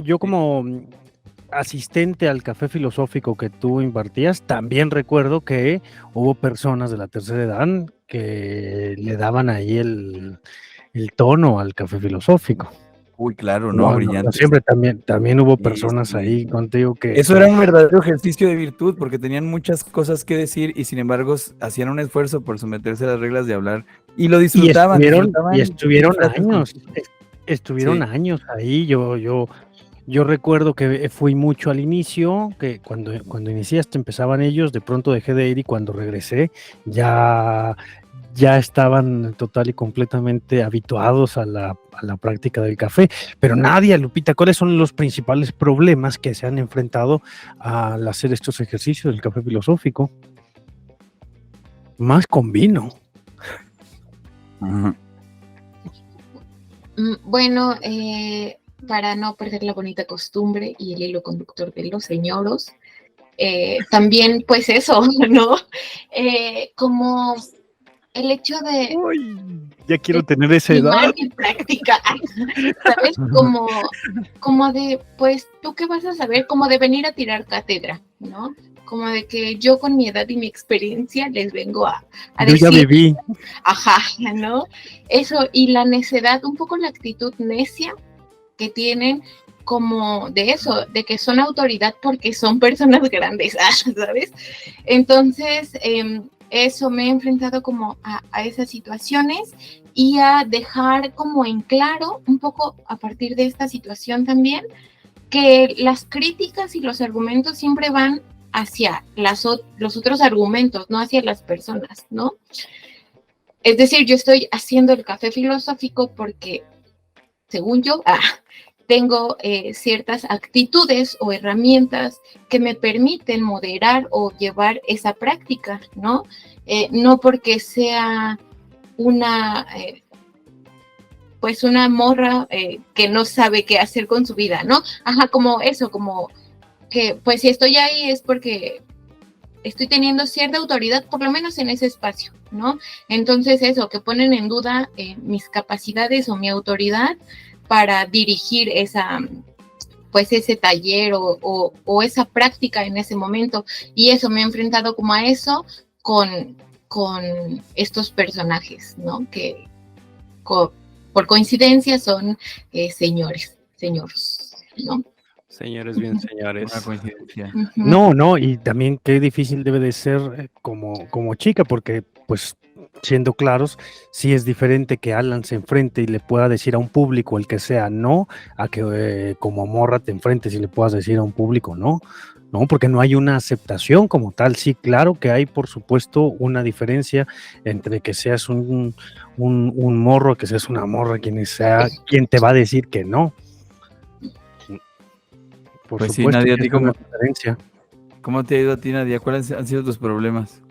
asistente al café filosófico que tú impartías, también recuerdo que hubo personas de la tercera edad que le daban ahí el tono al café filosófico. Uy, claro, no, brillante. Siempre también hubo Sí, personas sí. ahí contigo que... Eso era un verdadero ejercicio de virtud, porque tenían muchas cosas que decir y sin embargo hacían un esfuerzo por someterse a las reglas de hablar y lo disfrutaban. Y estuvieron frases años, concretas. estuvieron Sí. años ahí. Yo recuerdo que fui mucho al inicio, que cuando iniciaste empezaban ellos, de pronto dejé de ir y cuando regresé ya estaban total y completamente habituados a la práctica del café. Pero nadie, Lupita, ¿cuáles son los principales problemas que se han enfrentado al hacer estos ejercicios del café filosófico? Más con vino. Ajá. Bueno, para no perder la bonita costumbre y el hilo conductor de los señoros, también pues eso, ¿no? Como el hecho de... Uy, ya quiero tener esa edad. Mi práctica, ¿sabes? Como de, pues, ¿tú qué vas a saber? Como de venir a tirar cátedra, ¿no? Como de que yo con mi edad y mi experiencia les vengo a Yo decir... ya viví. Ajá, ¿no? Eso, y la necedad, un poco la actitud necia que tienen como de eso, de que son autoridad porque son personas grandes, ¿sabes? Entonces, eso me he enfrentado como a esas situaciones y a dejar como en claro, un poco a partir de esta situación también, que las críticas y los argumentos siempre van hacia los otros argumentos, no hacia las personas, ¿no? Es decir, yo estoy haciendo el café filosófico porque, según yo, tengo ciertas actitudes o herramientas que me permiten moderar o llevar esa práctica, ¿no? No porque sea una morra que no sabe qué hacer con su vida, ¿no? Ajá, como eso, como que pues si estoy ahí es porque estoy teniendo cierta autoridad, por lo menos en ese espacio, ¿no? Entonces eso, que ponen en duda mis capacidades o mi autoridad para dirigir ese taller o esa práctica en ese momento. Y eso, me he enfrentado como a eso con estos personajes, ¿no? Que por coincidencia son señores, ¿no? Señores, bien señores. Una coincidencia. Uh-huh. No, y también qué difícil debe de ser como chica, porque pues siendo claros, sí es diferente que Alan se enfrente y le pueda decir a un público, el que sea, no, a que como morra te enfrentes y le puedas decir a un público, no, porque no hay una aceptación como tal. Sí, claro que hay, por supuesto, una diferencia entre que seas un morro, que seas una morra, quien te va a decir que no. Por pues supuesto, sí, Nadia, que una diferencia. ¿Cómo te ha ido a ti, Nadia? ¿Cuáles han sido tus problemas?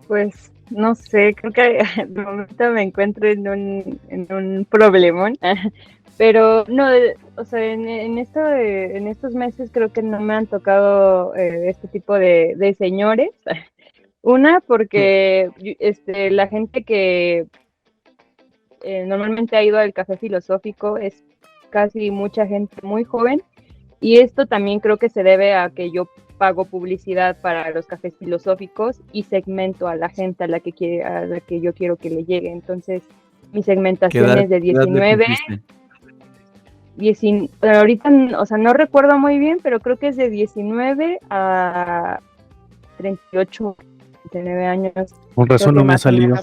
Pues no sé, creo que de momento me encuentro en un problemón, pero no, o sea, en estos meses creo que no me han tocado este tipo de señores. Una, porque la gente que normalmente ha ido al café filosófico es casi mucha gente muy joven, y esto también creo que se debe a que yo pago publicidad para los cafés filosóficos y segmento a la gente a la que yo quiero que le llegue. Entonces, mi segmentación es de 19. Ahorita, o sea, no recuerdo muy bien, pero creo que es de 19 a 38, 39 años. Con razón no me ha salido.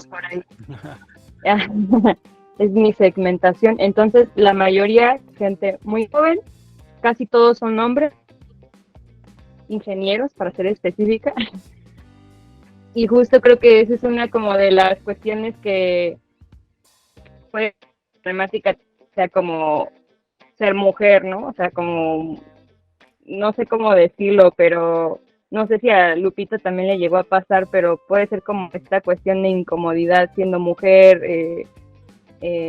Es mi segmentación. Entonces, la mayoría, gente muy joven, casi todos son hombres, ingenieros, para ser específica. Y justo creo que esa es una como de las cuestiones que puede ser problemática, o sea, como ser mujer, ¿no? O sea, como, no sé cómo decirlo, pero no sé si a Lupita también le llegó a pasar, pero puede ser como esta cuestión de incomodidad siendo mujer,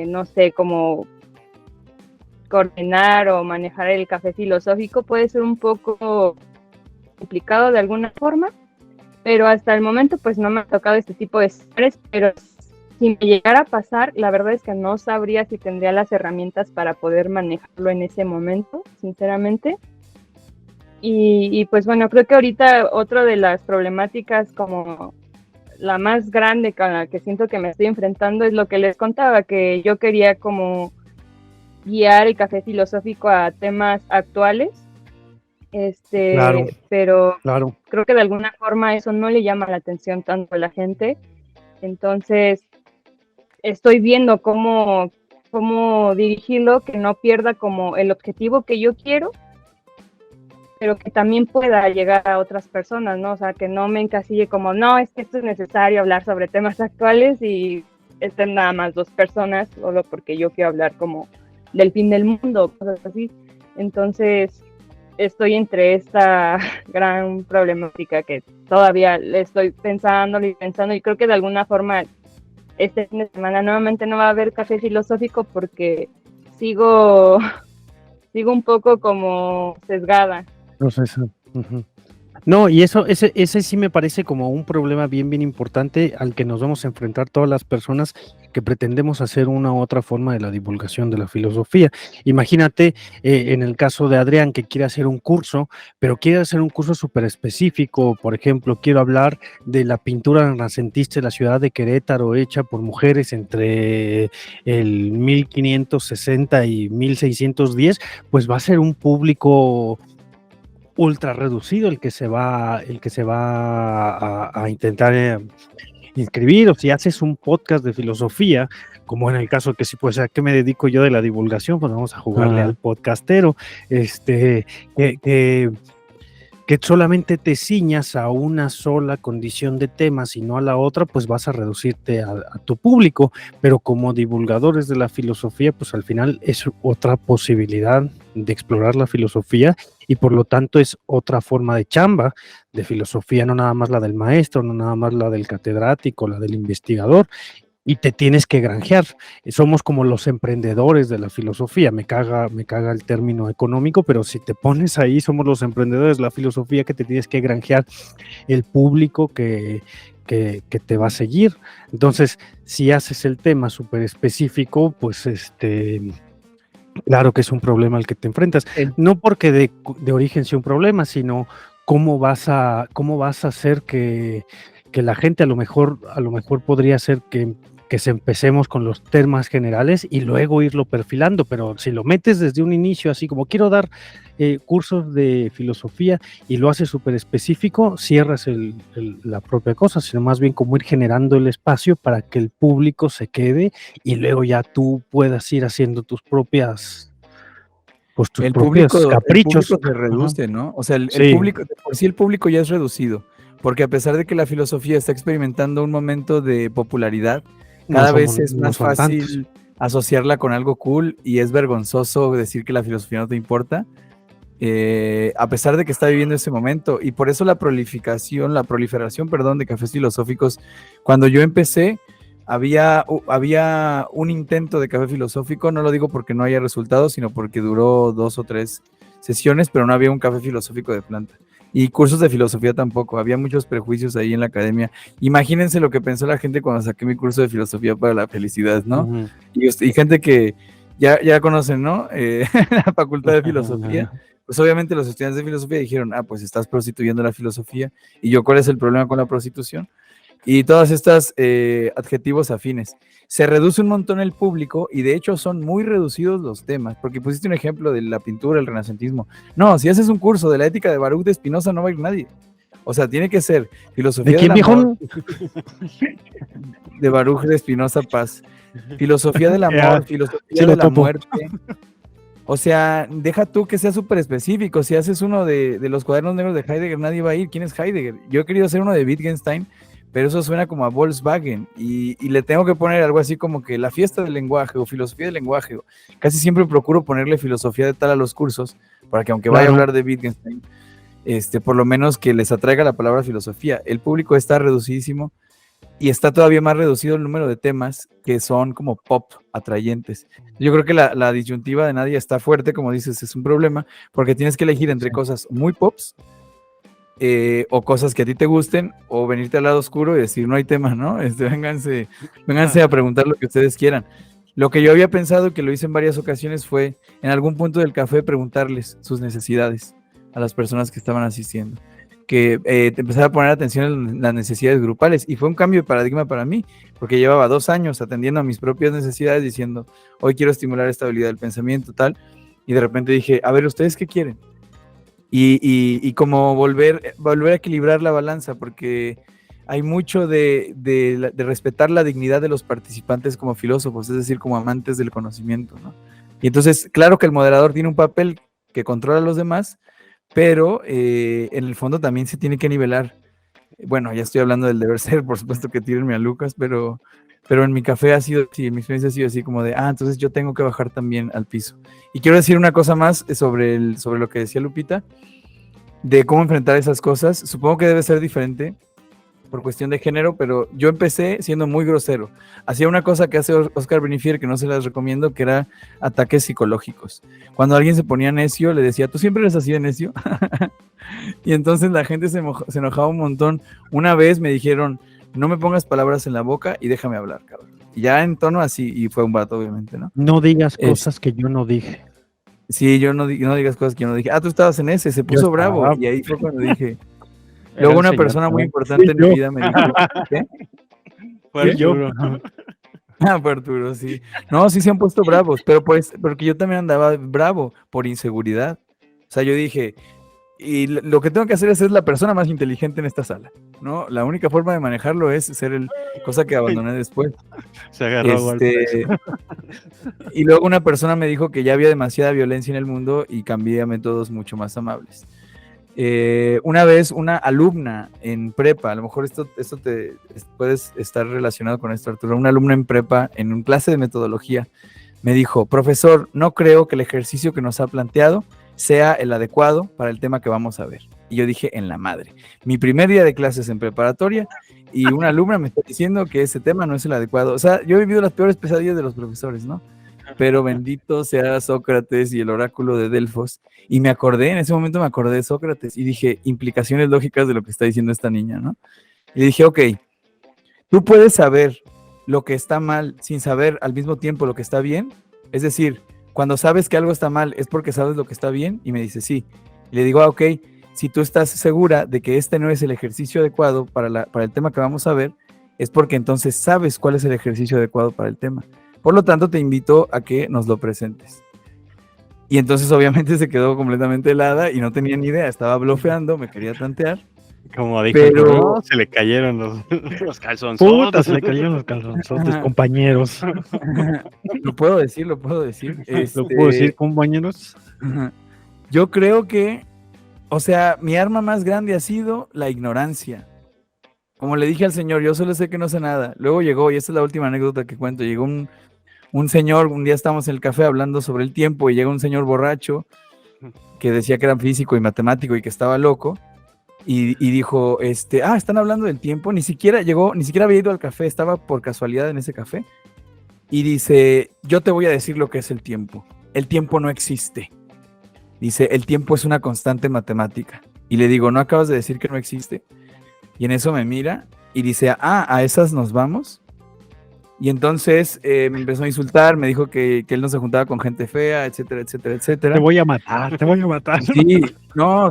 no sé, como coordinar o manejar el café filosófico puede ser un poco complicado de alguna forma, pero hasta el momento pues no me ha tocado este tipo de estrés, pero si me llegara a pasar, la verdad es que no sabría si tendría las herramientas para poder manejarlo en ese momento, sinceramente. Y pues bueno, creo que ahorita otra de las problemáticas como la más grande con la que siento que me estoy enfrentando es lo que les contaba, que yo quería como guiar el café filosófico a temas actuales, Claro, pero claro. creo que de alguna forma eso no le llama la atención tanto a la gente. Entonces estoy viendo cómo dirigirlo, que no pierda como el objetivo que yo quiero, pero que también pueda llegar a otras personas, ¿no? O sea, que no me encasille como, no, es que esto es necesario hablar sobre temas actuales y estén nada más 2 personas, solo porque yo quiero hablar como del fin del mundo, cosas así. Entonces, estoy entre esta gran problemática que todavía le estoy pensando y creo que de alguna forma este fin de semana nuevamente no va a haber café filosófico porque sigo un poco como sesgada. Proceso. Ujú. No, y ese sí me parece como un problema bien, bien importante al que nos vamos a enfrentar todas las personas que pretendemos hacer una u otra forma de la divulgación de la filosofía. Imagínate, en el caso de Adrián, que quiere hacer un curso, pero quiere hacer un curso súper específico. Por ejemplo, quiero hablar de la pintura renacentista de la ciudad de Querétaro, hecha por mujeres entre el 1560 y 1610, pues va a ser un público ultra reducido el que se va a intentar inscribir. O si haces un podcast de filosofía, como en el caso que sí, pues a qué me dedico yo de la divulgación, pues vamos a jugarle al podcastero, que solamente te ciñas a una sola condición de temas y no a la otra, pues vas a reducirte a tu público. Pero como divulgadores de la filosofía, pues al final es otra posibilidad de explorar la filosofía y por lo tanto es otra forma de chamba de filosofía, no nada más la del maestro, no nada más la del catedrático, la del investigador. Y te tienes que granjear. Somos como los emprendedores de la filosofía. Me caga el término económico, pero si te pones ahí, somos los emprendedores de la filosofía que te tienes que granjear el público que te va a seguir. Entonces, si haces el tema súper específico, pues claro que es un problema al que te enfrentas. No porque de origen sea un problema, sino cómo vas a hacer que la gente a lo mejor podría ser que empecemos con los temas generales y luego irlo perfilando, pero si lo metes desde un inicio, así como quiero dar cursos de filosofía y lo haces súper específico, cierras la propia cosa, sino más bien como ir generando el espacio para que el público se quede y luego ya tú puedas ir haciendo tus propios caprichos. El público se reduce, Ajá. ¿no? O sea, el Sí. público, de por sí el público ya es reducido, porque a pesar de que la filosofía está experimentando un momento de popularidad, cada vez es más fácil asociarla con algo cool y es vergonzoso decir que la filosofía no te importa, a pesar de que está viviendo ese momento. Y por eso la proliferación, de cafés filosóficos, cuando yo empecé, había un intento de café filosófico, no lo digo porque no haya resultados, sino porque duró 2 o 3 sesiones, pero no había un café filosófico de planta. Y cursos de filosofía tampoco, había muchos prejuicios ahí en la academia. Imagínense lo que pensó la gente cuando saqué mi curso de filosofía para la felicidad, ¿no? Uh-huh. Y gente que ya conocen, ¿no? La facultad de filosofía. Pues obviamente los estudiantes de filosofía dijeron, pues estás prostituyendo la filosofía. Y yo, ¿cuál es el problema con la prostitución? Y todas estas adjetivos afines. Se reduce un montón el público y de hecho son muy reducidos los temas, porque pusiste un ejemplo de la pintura, el renacentismo. No, si haces un curso de la ética de Baruch de Spinoza no va a ir nadie. O sea, tiene que ser filosofía ¿de quién, del amor, de Baruch de Spinoza Paz, filosofía del amor, filosofía de la muerte. O sea, deja tú que sea súper específico. Si haces uno de los cuadernos negros de Heidegger, nadie va a ir. ¿Quién es Heidegger? Yo he querido hacer uno de Wittgenstein, pero eso suena como a Volkswagen y le tengo que poner algo así como que la fiesta del lenguaje o filosofía del lenguaje. Casi siempre procuro ponerle filosofía de tal a los cursos para que aunque vaya a hablar de Wittgenstein, por lo menos que les atraiga la palabra filosofía. El público está reducidísimo y está todavía más reducido el número de temas que son como pop atrayentes. Yo creo que la disyuntiva de Nadia está fuerte, como dices, es un problema porque tienes que elegir entre cosas muy pops, o cosas que a ti te gusten, o venirte al lado oscuro y decir no hay tema, ¿no? Vénganse a preguntar lo que ustedes quieran. Lo que yo había pensado, que lo hice en varias ocasiones, fue en algún punto del café preguntarles sus necesidades a las personas que estaban asistiendo. que te empezara a poner atención en las necesidades grupales, y fue un cambio de paradigma para mí, porque llevaba 2 años atendiendo a mis propias necesidades, diciendo, hoy quiero estimular esta habilidad del pensamiento, tal, y de repente dije, a ver, ¿ustedes qué quieren? Y como volver a equilibrar la balanza, porque hay mucho de respetar la dignidad de los participantes como filósofos, es decir, como amantes del conocimiento, ¿no? Y entonces, claro que el moderador tiene un papel que controla a los demás, pero en el fondo también se tiene que nivelar. Bueno, ya estoy hablando del deber ser, por supuesto que tírenme a Lucas, pero en mi café ha sido así, en mi experiencia ha sido así como de, entonces yo tengo que bajar también al piso. Y quiero decir una cosa más sobre lo que decía Lupita, de cómo enfrentar esas cosas. Supongo que debe ser diferente por cuestión de género, pero yo empecé siendo muy grosero. Hacía una cosa que hace Oscar Benifier, que no se las recomiendo, que era ataques psicológicos. Cuando alguien se ponía necio, le decía, ¿tú siempre eres así de necio? Y entonces la gente se enojaba un montón. Una vez me dijeron, no me pongas palabras en la boca y déjame hablar, cabrón. Y ya en tono así, y fue un vato, obviamente, ¿no? No digas cosas que yo no dije. Sí, no digas cosas que yo no dije. Tú estabas en ese, se puso bravo. Y ahí fue cuando dije... Luego una persona muy importante en mi vida me dijo, ¿qué? Fue Arturo. Fue Arturo, sí. No, sí se han puesto bravos, pero pues, porque yo también andaba bravo por inseguridad. O sea, yo dije, y lo que tengo que hacer es ser la persona más inteligente en esta sala, ¿no? La única forma de manejarlo es ser cosa que abandoné después. Se agarró y luego una persona me dijo que ya había demasiada violencia en el mundo y cambié a métodos mucho más amables. Una vez una alumna en prepa, a lo mejor esto puedes estar relacionado con esto, Arturo, una alumna en prepa en un clase de metodología me dijo, profesor, no creo que el ejercicio que nos ha planteado sea el adecuado para el tema que vamos a ver. Y yo dije, en la madre, mi primer día de clases en preparatoria y una alumna me está diciendo que ese tema no es el adecuado. O sea, yo he vivido las peores pesadillas de los profesores, ¿no? Pero bendito sea Sócrates y el oráculo de Delfos. Y en ese momento me acordé de Sócrates y dije, implicaciones lógicas de lo que está diciendo esta niña, ¿no? Y dije, ok, tú puedes saber lo que está mal sin saber al mismo tiempo lo que está bien. Es decir, cuando sabes que algo está mal es porque sabes lo que está bien. Y me dice, sí. Y le digo, ok, si tú estás segura de que este no es el ejercicio adecuado para el tema que vamos a ver, es porque entonces sabes cuál es el ejercicio adecuado para el tema. Por lo tanto, te invito a que nos lo presentes. Y entonces obviamente se quedó completamente helada y no tenía ni idea, estaba blofeando, me quería tantear. Como dijo, pero se le cayeron los calzonzotes. Puta, se le cayeron los calzonzotes, compañeros. Lo puedo decir. ¿Lo puedo decir, compañeros? Yo creo que, o sea, mi arma más grande ha sido la ignorancia. Como le dije al señor, yo solo sé que no sé nada. Luego llegó, y esta es la última anécdota que cuento, llegó un señor, un día estábamos en el café hablando sobre el tiempo y llega un señor borracho que decía que era físico y matemático y que estaba loco y dijo, están hablando del tiempo, ni siquiera había ido al café, estaba por casualidad en ese café y dice, yo te voy a decir lo que es el tiempo no existe. Dice, el tiempo es una constante matemática. Y le digo, ¿no acabas de decir que no existe? Y en eso me mira y dice, ¿a esas nos vamos? Y entonces me empezó a insultar, me dijo que él no se juntaba con gente fea, etcétera, etcétera, etcétera. Te voy a matar.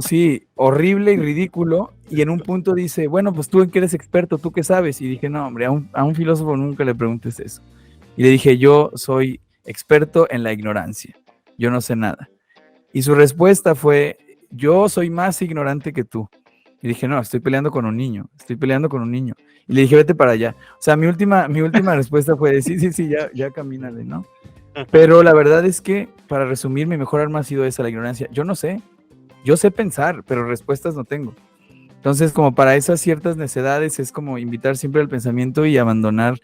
Sí, horrible y ridículo. Y en un punto dice, bueno, pues tú en qué eres experto, ¿tú qué sabes? Y dije, no, hombre, a un filósofo nunca le preguntes eso. Y le dije, yo soy experto en la ignorancia, yo no sé nada. Y su respuesta fue, yo soy más ignorante que tú. Y dije, no, estoy peleando con un niño. Y le dije, vete para allá. O sea, mi última respuesta fue, sí, ya camínale, ¿no? Pero la verdad es que, para resumir, mi mejor arma ha sido esa, la ignorancia. Yo no sé. Yo sé pensar, pero respuestas no tengo. Entonces, como para esas ciertas necedades, es como invitar siempre al pensamiento y abandonar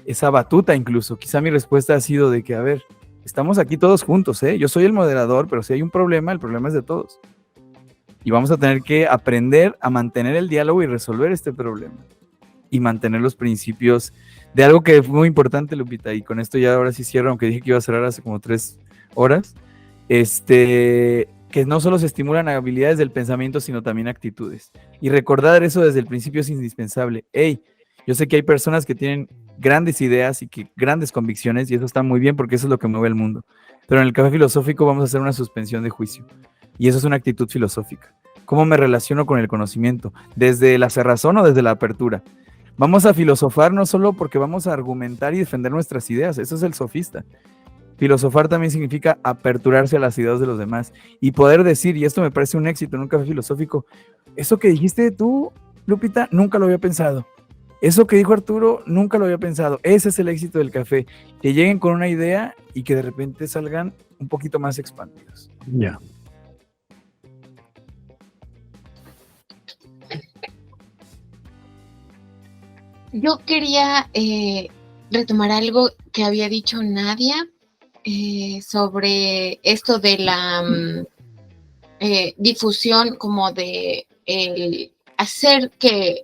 esa batuta incluso. Quizá mi respuesta ha sido de que, a ver, estamos aquí todos juntos, ¿eh? Yo soy el moderador, pero si hay un problema, el problema es de todos. Y vamos a tener que aprender a mantener el diálogo y resolver este problema. Y mantener los principios de algo que fue muy importante, Lupita, y con esto ya ahora sí cierro, aunque dije que iba a cerrar hace como 3 horas, que no solo se estimulan habilidades del pensamiento, sino también actitudes. Y recordar eso desde el principio es indispensable. Yo sé que hay personas que tienen grandes ideas y que grandes convicciones, y eso está muy bien porque eso es lo que mueve el mundo. Pero en el café filosófico vamos a hacer una suspensión de juicio. Y eso es una actitud filosófica. cómo me relaciono con el conocimiento, desde la cerrazón o desde la apertura. Vamos a filosofar no solo porque vamos a argumentar y defender nuestras ideas, eso es el sofista. Filosofar también significa aperturarse a las ideas de los demás y poder decir, y esto me parece un éxito en un café filosófico, eso que dijiste tú, Lupita, nunca lo había pensado. Eso que dijo Arturo, nunca lo había pensado. Ese es el éxito del café, que lleguen con una idea y que de repente salgan un poquito más expandidos. Ya. Yo quería retomar algo que había dicho Nadia sobre esto de la difusión, como de el hacer que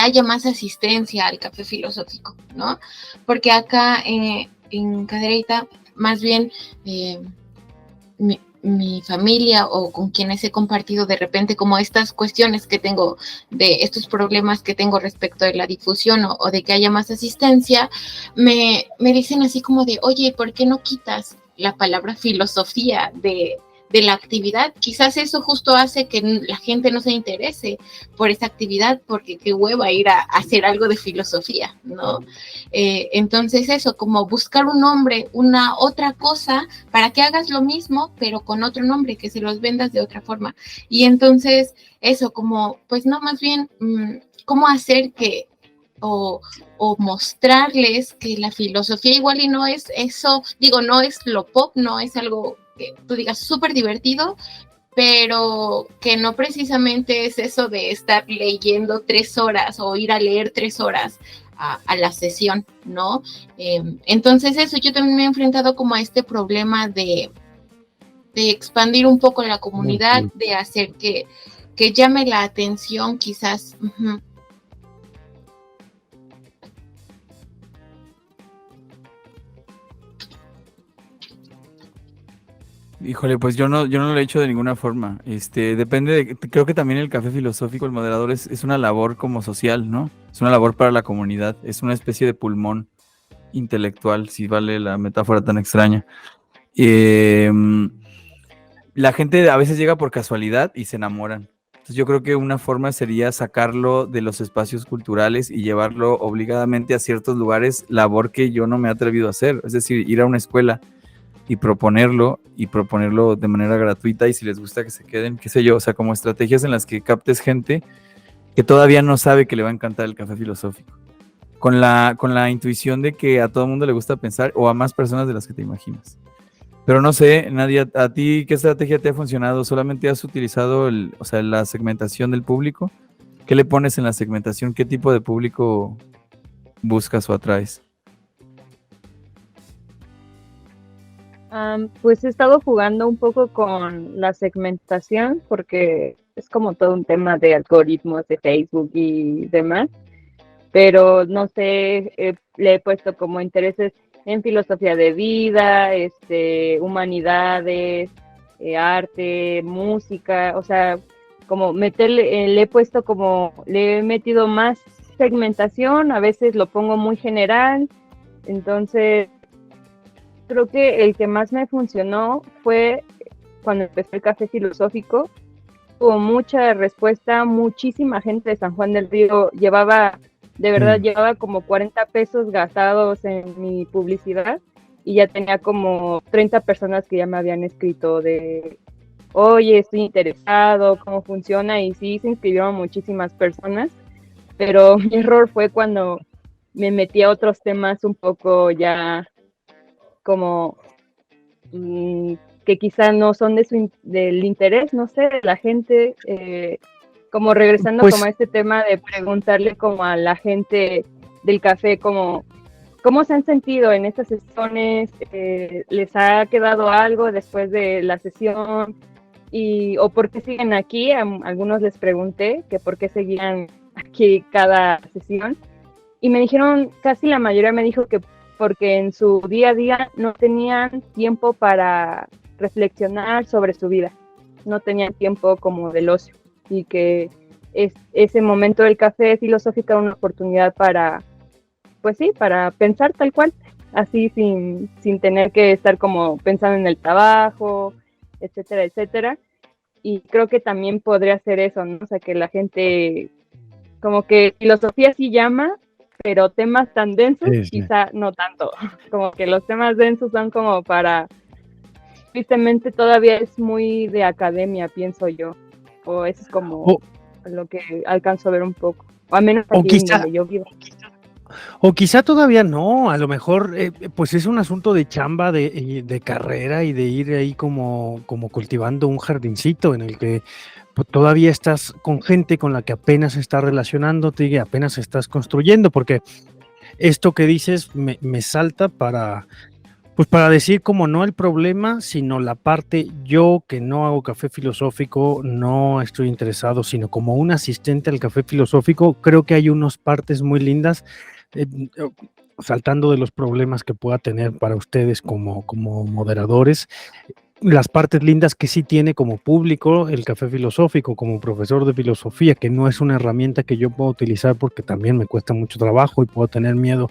haya más asistencia al café filosófico, ¿no? Porque acá en Cadereyta, más bien mi familia o con quienes he compartido de repente como estas cuestiones que tengo, de estos problemas que tengo respecto de la difusión o de que haya más asistencia, me dicen así como de, oye, ¿por qué no quitas la palabra filosofía de la actividad? Quizás eso justo hace que la gente no se interese por esa actividad, porque qué hueva ir a hacer algo de filosofía, ¿no? Entonces eso, como buscar un nombre, una otra cosa, para que hagas lo mismo, pero con otro nombre, que se los vendas de otra forma. Y entonces eso, como, pues no, más bien, cómo hacer que, o mostrarles que la filosofía igual y no es eso, digo, no es lo pop, no es algo que tú digas súper divertido, pero que no precisamente es eso de estar leyendo 3 horas o ir a leer 3 horas a la sesión, ¿no? Entonces eso, yo también me he enfrentado como a este problema de expandir un poco la comunidad, de hacer que llame la atención quizás. Híjole, pues yo no lo he hecho de ninguna forma. Depende creo que también el café filosófico, el moderador es una labor como social, ¿no? Es una labor para la comunidad, es una especie de pulmón intelectual, si vale la metáfora tan extraña. La gente a veces llega por casualidad y se enamoran. Entonces yo creo que una forma sería sacarlo de los espacios culturales y llevarlo obligadamente a ciertos lugares, labor que yo no me he atrevido a hacer. Es decir, ir a una escuela y proponerlo de manera gratuita, y si les gusta que se queden, qué sé yo, o sea, como estrategias en las que captes gente que todavía no sabe que le va a encantar el café filosófico, con la intuición de que a todo el mundo le gusta pensar, o a más personas de las que te imaginas. Pero no sé, Nadia, ¿a ti qué estrategia te ha funcionado? ¿Solamente has utilizado la segmentación del público? ¿Qué le pones en la segmentación? ¿Qué tipo de público buscas o atraes? Pues he estado jugando un poco con la segmentación, porque es como todo un tema de algoritmos de Facebook y demás, pero no sé, le he puesto como intereses en filosofía de vida, humanidades, arte, música, o sea, como meterle, le he metido más segmentación, a veces lo pongo muy general, entonces creo que el que más me funcionó fue cuando empecé el café filosófico. Hubo mucha respuesta, muchísima gente de San Juan del Río llevaba como 40 pesos gastados en mi publicidad, y ya tenía como 30 personas que ya me habían escrito de, oye, estoy interesado, cómo funciona, y sí, se inscribieron muchísimas personas, pero mi error fue cuando me metí a otros temas un poco ya como que quizá no son del interés, no sé, de la gente, como regresando Pues, como a este tema de preguntarle como a la gente del café como cómo se han sentido en estas sesiones, les ha quedado algo después de la sesión, o por qué siguen aquí. A algunos les pregunté que por qué seguían aquí cada sesión, y me dijeron, casi la mayoría me dijo que porque en su día a día no tenían tiempo para reflexionar sobre su vida, no tenían tiempo como del ocio, y que ese momento del café filosófico era una oportunidad para, pues sí, para pensar tal cual, así sin tener que estar como pensando en el trabajo, etcétera, etcétera. y creo que también podría ser eso, ¿no? O sea, que la gente, como que filosofía sí llama, pero temas tan densos, Sí, sí. quizá no tanto. Como que los temas densos son como para, tristemente todavía es muy de academia, pienso yo, o es como O, lo que alcanzo a ver un poco, o al menos o aquí quizá, donde yo vivo. o quizá todavía no, a lo mejor pues es un asunto de chamba, de carrera y de ir ahí como cultivando un jardincito en el que pues, todavía estás con gente con la que apenas estás relacionándote y apenas estás construyendo, porque esto que dices me salta pues para decir como no el problema, sino la parte yo que no hago café filosófico, no estoy interesado, sino como un asistente al café filosófico, creo que hay unas partes muy lindas, eh, saltando de los problemas que pueda tener para ustedes como moderadores, las partes lindas que sí tiene como público el café filosófico, como profesor de filosofía, que no es una herramienta que yo puedo utilizar porque también me cuesta mucho trabajo y puedo tener miedo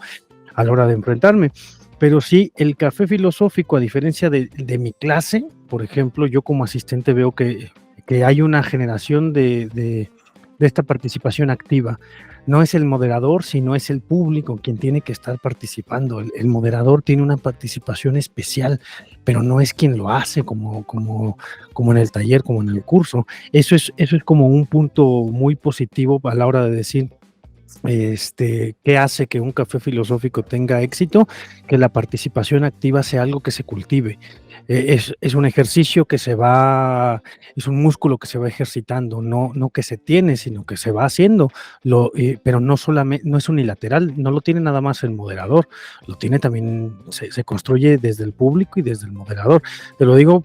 a la hora de enfrentarme. Pero sí, el café filosófico, a diferencia de mi clase, por ejemplo, yo como asistente veo que hay una generación de esta participación activa. No es el moderador, sino es el público quien tiene que estar participando. El moderador tiene una participación especial, pero no es quien lo hace como en el taller, como en el curso. Eso es como un punto muy positivo a la hora de decir, ¿qué hace que un café filosófico tenga éxito? Que la participación activa sea algo que se cultive. Es un ejercicio que es un músculo que se va ejercitando, no que se tiene, sino que se va haciendo, pero no solamente, no es unilateral, no lo tiene nada más el moderador, lo tiene también, se construye desde el público y desde el moderador. Te lo digo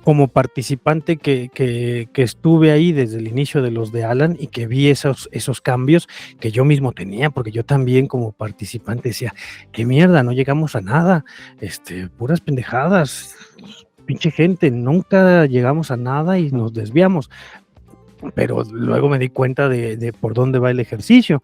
como participante que estuve ahí desde el inicio de los de Alan y que vi esos cambios que yo mismo tenía, porque yo también como participante decía, qué mierda, no llegamos a nada, puras pendejadas, pinche gente, nunca llegamos a nada y nos desviamos. Pero luego me di cuenta de por dónde va el ejercicio.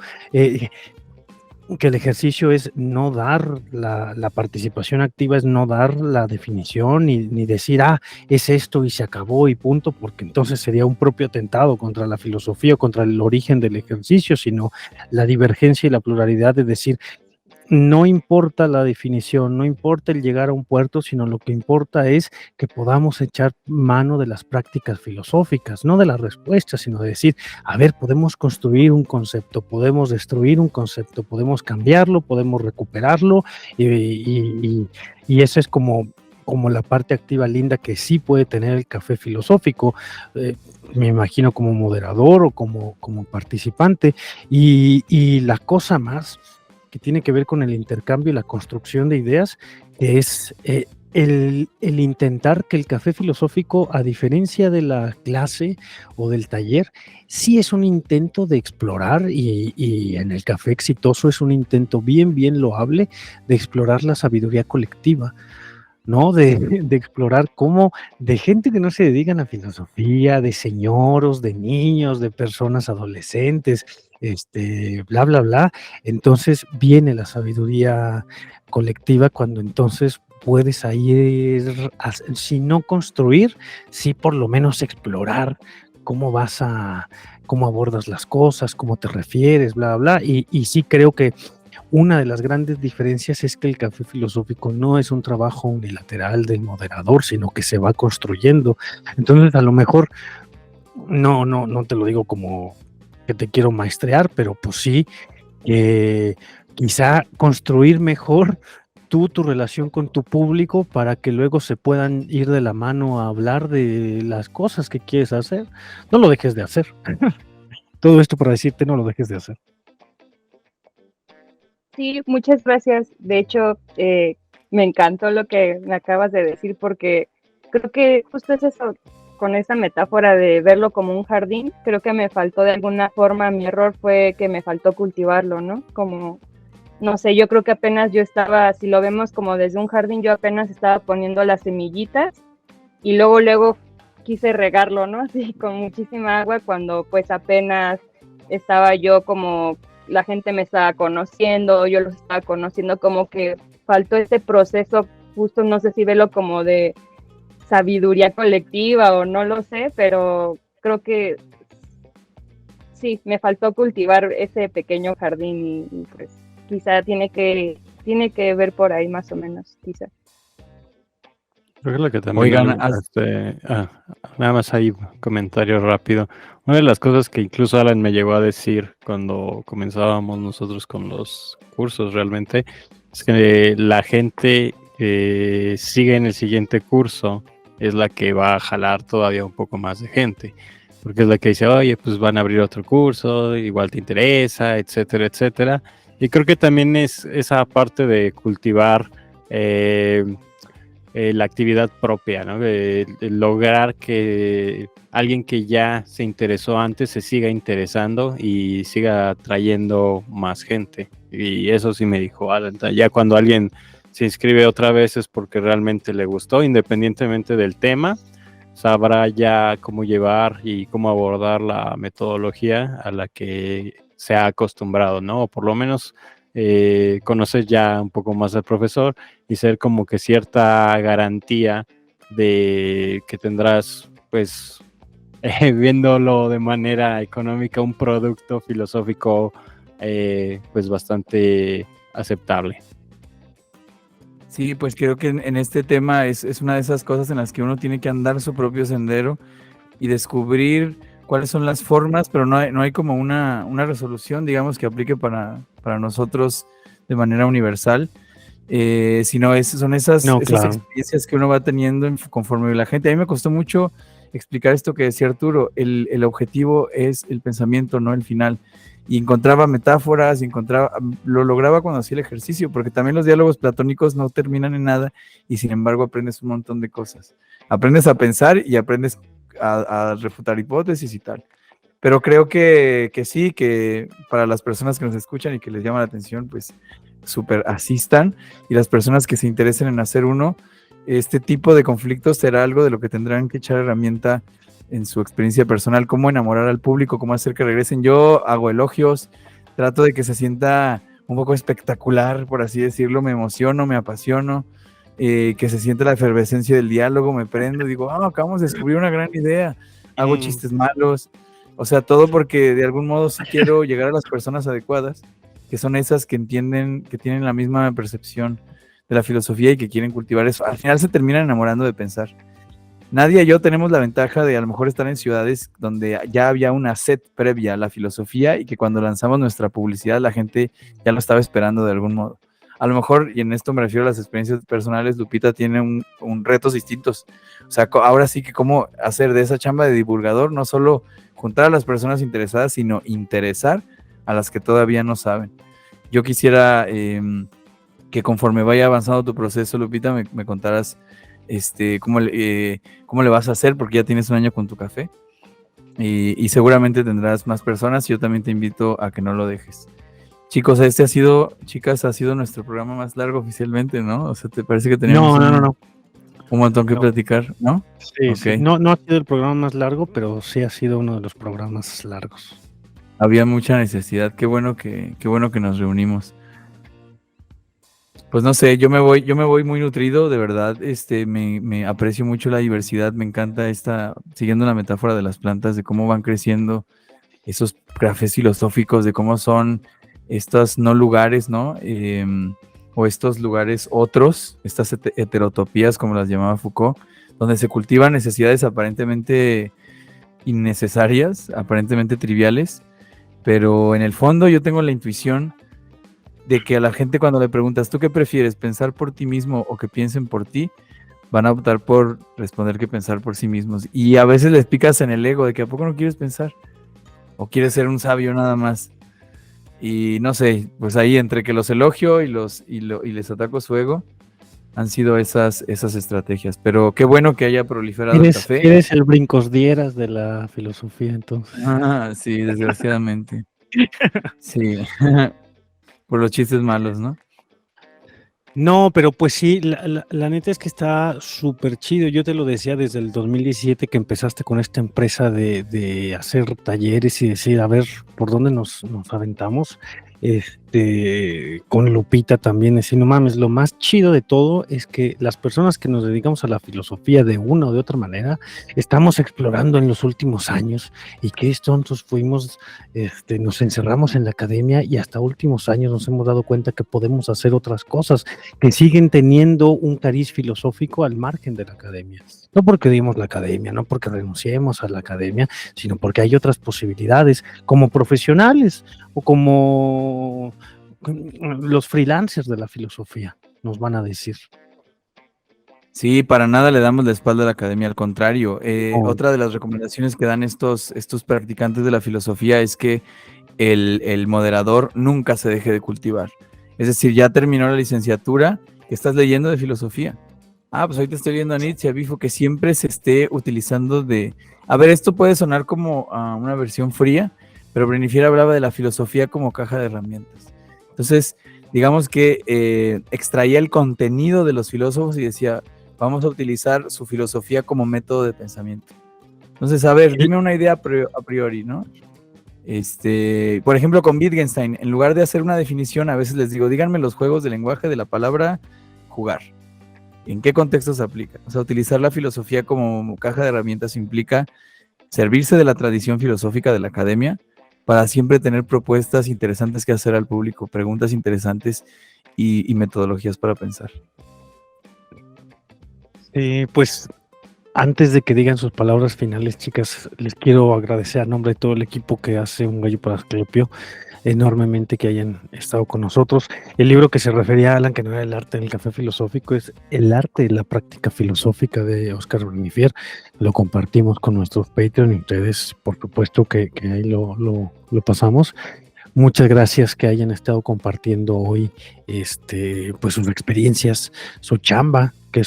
Que el ejercicio es no dar la participación activa, es no dar la definición ni decir, es esto y se acabó y punto, porque entonces sería un propio atentado contra la filosofía o contra el origen del ejercicio, sino la divergencia y la pluralidad de decir, no importa la definición, no importa el llegar a un puerto, sino lo que importa es que podamos echar mano de las prácticas filosóficas, no de las respuestas, sino de decir, a ver, podemos construir un concepto, podemos destruir un concepto, podemos cambiarlo, podemos recuperarlo, y eso es como la parte activa linda que sí puede tener el café filosófico, me imagino como moderador o como participante, y la cosa más que tiene que ver con el intercambio y la construcción de ideas, que es el intentar que el café filosófico, a diferencia de la clase o del taller, sí es un intento de explorar y en el café exitoso es un intento bien loable de explorar la sabiduría colectiva, ¿no? De explorar cómo de gente que no se dedican a filosofía, de señoros, de niños, de personas adolescentes, bla, bla, bla. Entonces viene la sabiduría colectiva cuando entonces puedes ahí, si no construir, sí por lo menos explorar cómo abordas las cosas, cómo te refieres, bla, bla, bla. Y sí creo que una de las grandes diferencias es que el café filosófico no es un trabajo unilateral del moderador, sino que se va construyendo. Entonces, a lo mejor, no te lo digo como que te quiero maestrear, pero pues sí, quizá construir mejor tu relación con tu público para que luego se puedan ir de la mano a hablar de las cosas que quieres hacer. No lo dejes de hacer. Todo esto para decirte, no lo dejes de hacer. Sí, muchas gracias. De hecho, me encantó lo que me acabas de decir porque creo que justo es eso, con esa metáfora de verlo como un jardín, creo que me faltó de alguna forma, mi error fue que me faltó cultivarlo, ¿no? Como, no sé, yo creo que apenas yo estaba, si lo vemos como desde un jardín, yo apenas estaba poniendo las semillitas y luego quise regarlo, ¿no? Así con muchísima agua cuando pues apenas estaba yo como la gente me estaba conociendo, yo los estaba conociendo, como que faltó este proceso, justo no sé si verlo como de sabiduría colectiva o no lo sé, pero creo que sí, me faltó cultivar ese pequeño jardín y pues quizá tiene que ver por ahí más o menos, quizá. Creo que lo que también, Oigan, nada más ahí comentario rápido. Una de las cosas que incluso Alan me llegó a decir cuando comenzábamos nosotros con los cursos realmente, es que la gente que sigue en el siguiente curso es la que va a jalar todavía un poco más de gente, porque es la que dice, oye, pues van a abrir otro curso, igual te interesa, etcétera, etcétera. Y creo que también es esa parte de cultivar la actividad propia, ¿no? De lograr que alguien que ya se interesó antes se siga interesando y siga trayendo más gente. Y eso sí me dijo Alan. Ya cuando alguien se inscribe otra vez es porque realmente le gustó, independientemente del tema, sabrá ya cómo llevar y cómo abordar la metodología a la que se ha acostumbrado, ¿no? O por lo menos conocer ya un poco más al profesor y ser como que cierta garantía de que tendrás, pues, viéndolo de manera económica, un producto filosófico pues bastante aceptable. Sí, pues creo que en este tema es una de esas cosas en las que uno tiene que andar su propio sendero y descubrir cuáles son las formas, pero no hay como una resolución, digamos, que aplique para nosotros de manera universal, sino son esas experiencias que uno va teniendo conforme la gente. A mí me costó mucho explicar esto que decía Arturo, el objetivo es el pensamiento, no el final. Y encontraba metáforas, lo lograba cuando hacía el ejercicio, porque también los diálogos platónicos no terminan en nada y sin embargo aprendes un montón de cosas. Aprendes a pensar y aprendes a refutar hipótesis y tal. Pero creo que sí, que para las personas que nos escuchan y que les llama la atención, pues súper asistan, y las personas que se interesen en hacer este tipo de conflictos será algo de lo que tendrán que echar herramienta en su experiencia personal, cómo enamorar al público, cómo hacer que regresen. Yo hago elogios, trato de que se sienta un poco espectacular, por así decirlo, me emociono, me apasiono, que se sienta la efervescencia del diálogo, me prendo, digo, acabamos de descubrir una gran idea, hago chistes malos, o sea, todo porque de algún modo sí quiero llegar a las personas adecuadas, que son esas que entienden, que tienen la misma percepción de la filosofía y que quieren cultivar eso. Al final se terminan enamorando de pensar. Nadia y yo tenemos la ventaja de a lo mejor estar en ciudades donde ya había una sed previa a la filosofía y que cuando lanzamos nuestra publicidad la gente ya lo estaba esperando de algún modo. A lo mejor, y en esto me refiero a las experiencias personales, Lupita tiene un retos distintos. O sea, ahora sí que cómo hacer de esa chamba de divulgador, no solo juntar a las personas interesadas, sino interesar a las que todavía no saben. Yo quisiera que conforme vaya avanzando tu proceso, Lupita, me contaras cómo le vas a hacer, porque ya tienes un año con tu café y seguramente tendrás más personas. Yo también te invito a que no lo dejes. Chicos, chicas, ha sido nuestro programa más largo oficialmente, ¿no? O sea, ¿te parece que teníamos un montón que platicar, ¿no? Sí, okay. Sí. No ha sido el programa más largo, pero sí ha sido uno de los programas largos. Había mucha necesidad, qué bueno que nos reunimos. Pues no sé, yo me voy muy nutrido, de verdad, me aprecio mucho la diversidad, me encanta siguiendo la metáfora de las plantas, de cómo van creciendo esos cafés filosóficos, de cómo son estos no lugares, ¿no? O estos lugares otros, estas heterotopías, como las llamaba Foucault, donde se cultivan necesidades aparentemente innecesarias, aparentemente triviales, pero en el fondo yo tengo la intuición de que a la gente cuando le preguntas, ¿tú qué prefieres, pensar por ti mismo o que piensen por ti? Van a optar por responder que pensar por sí mismos. Y a veces les picas en el ego de que ¿a poco no quieres pensar? ¿O quieres ser un sabio nada más? Y no sé, pues ahí entre que los elogio y les ataco su ego, han sido esas estrategias. Pero qué bueno que haya proliferado el café. Eres el brincos dieras de la filosofía, entonces. Sí, desgraciadamente. Sí. Por los chistes malos, ¿no? No, pero pues sí, la neta es que está súper chido. Yo te lo decía desde el 2017 que empezaste con esta empresa de hacer talleres y decir, a ver, ¿por dónde nos aventamos? con Lupita también, decir, no mames, lo más chido de todo es que las personas que nos dedicamos a la filosofía de una o de otra manera, estamos explorando en los últimos años y que tontos fuimos, nos encerramos en la academia y hasta últimos años nos hemos dado cuenta que podemos hacer otras cosas que siguen teniendo un cariz filosófico al margen de la academia. No porque dimos la academia, no porque renunciemos a la academia, sino porque hay otras posibilidades como profesionales o como los freelancers de la filosofía, nos van a decir. Sí, para nada le damos la espalda a la academia, al contrario. Oh. Otra de las recomendaciones que dan estos practicantes de la filosofía es que el moderador nunca se deje de cultivar. Es decir, ya terminó la licenciatura, ¿qué estás leyendo de filosofía? Pues ahorita estoy viendo a Nietzsche, a Bifo, que siempre se esté utilizando de... A ver, esto puede sonar como una versión fría, pero Brenifier hablaba de la filosofía como caja de herramientas. Entonces, digamos que extraía el contenido de los filósofos y decía, vamos a utilizar su filosofía como método de pensamiento. Entonces, a ver, dime una idea a priori, ¿no? Por ejemplo, con Wittgenstein, en lugar de hacer una definición, a veces les digo, díganme los juegos de lenguaje de la palabra jugar. ¿En qué contexto se aplica? O sea, utilizar la filosofía como caja de herramientas implica servirse de la tradición filosófica de la academia para siempre tener propuestas interesantes que hacer al público, preguntas interesantes y metodologías para pensar. Pues antes de que digan sus palabras finales, chicas, les quiero agradecer a nombre de todo el equipo que hace Un Gallo para Asclepio enormemente que hayan estado con nosotros. El libro que se refería a Alan, que no era El arte del café filosófico, es El arte de la práctica filosófica de Oscar Brenifier. Lo compartimos con nuestros Patreon y ustedes, por supuesto, que ahí lo pasamos. Muchas gracias que hayan estado compartiendo hoy pues sus experiencias, su chamba, que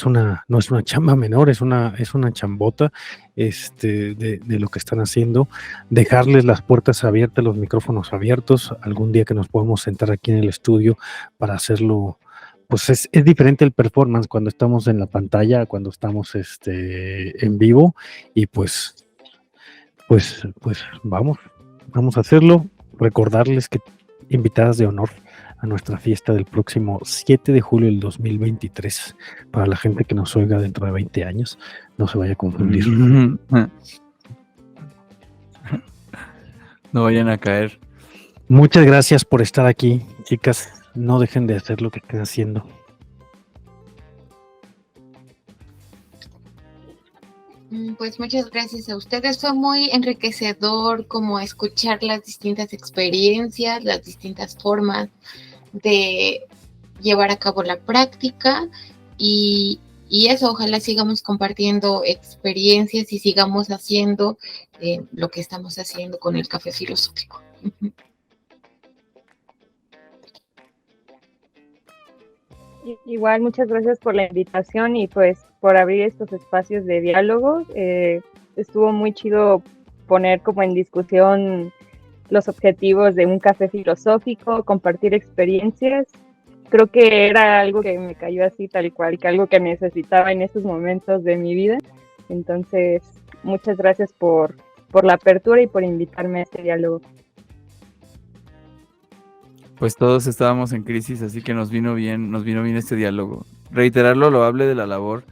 no es una chamba menor, es una chambota de lo que están haciendo. Dejarles las puertas abiertas, los micrófonos abiertos, algún día que nos podamos sentar aquí en el estudio para hacerlo. Pues es diferente el performance cuando estamos en la pantalla, cuando estamos en vivo, y pues vamos a hacerlo. Recordarles que invitadas de honor a nuestra fiesta del próximo 7 de julio del 2023. Para la gente que nos oiga dentro de 20 años, no se vaya a confundir. No vayan a caer. Muchas gracias por estar aquí, chicas. No dejen de hacer lo que estén haciendo. Pues muchas gracias a ustedes. Fue muy enriquecedor como escuchar las distintas experiencias, las distintas formas de llevar a cabo la práctica y eso, ojalá sigamos compartiendo experiencias y sigamos haciendo lo que estamos haciendo con el café filosófico. Igual, muchas gracias por la invitación y pues por abrir estos espacios de diálogo. Estuvo muy chido poner como en discusión los objetivos de un café filosófico, compartir experiencias. Creo que era algo que me cayó así tal cual, que algo que necesitaba en estos momentos de mi vida. Entonces, muchas gracias por la apertura y por invitarme a este diálogo. Pues todos estábamos en crisis, así que nos vino bien este diálogo. Reiterar lo loable de la labor.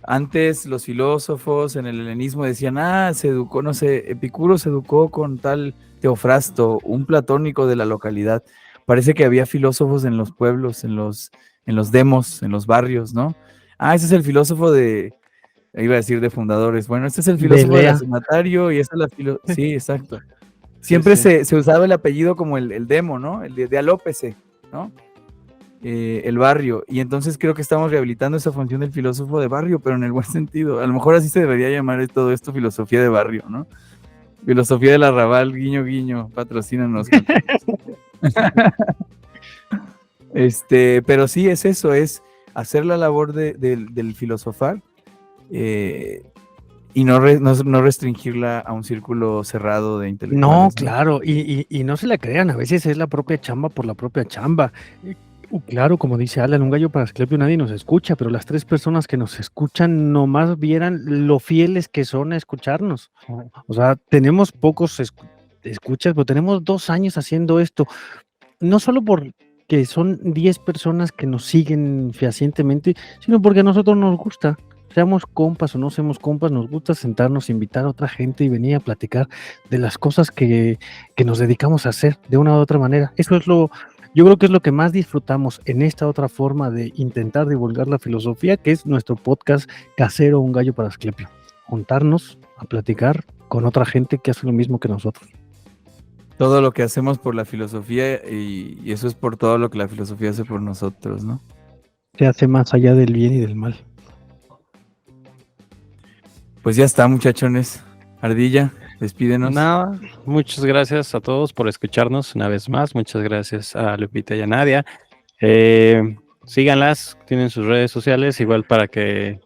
Antes los filósofos en el helenismo decían, se educó, no sé, Epicuro se educó con tal Teofrasto, un platónico de la localidad. Parece que había filósofos en los pueblos, en los demos, en los barrios, ¿no? Ese es el filósofo iba a decir de fundadores. Bueno, este es el filósofo del hacendatario y esa es la sí, exacto. Siempre sí. Se usaba el apellido como el demo, ¿no? El de alópese, ¿no? El barrio. Y entonces creo que estamos rehabilitando esa función del filósofo de barrio, pero en el buen sentido. A lo mejor así se debería llamar todo esto filosofía de barrio, ¿no? Filosofía del arrabal, guiño, guiño, patrocínanos. Pero sí es eso, es hacer la labor del filosofar y no restringirla a un círculo cerrado de intelectuales. No, claro, y no se la crean, a veces es la propia chamba por la propia chamba. Claro, como dice Alan, Un Gallo para Asclepio, nadie nos escucha, pero las 3 personas que nos escuchan nomás vieran lo fieles que son a escucharnos. O sea, tenemos pocos escuchas, pero tenemos 2 años haciendo esto. no solo porque son 10 personas que nos siguen fehacientemente, sino porque a nosotros nos gusta. Seamos compas o no seamos compas, nos gusta sentarnos, invitar a otra gente y venir a platicar de las cosas que nos dedicamos a hacer de una u otra manera. Eso es yo creo que es lo que más disfrutamos en esta otra forma de intentar divulgar la filosofía, que es nuestro podcast casero, Un Gallo para Asclepio. Juntarnos a platicar con otra gente que hace lo mismo que nosotros. Todo lo que hacemos por la filosofía y eso es por todo lo que la filosofía hace por nosotros, ¿no? Se hace más allá del bien y del mal. Pues ya está, muchachones. Ardilla, despídenos. Nada, muchas gracias a todos por escucharnos una vez más. Muchas gracias a Lupita y a Nadia. Síganlas, tienen sus redes sociales, igual para que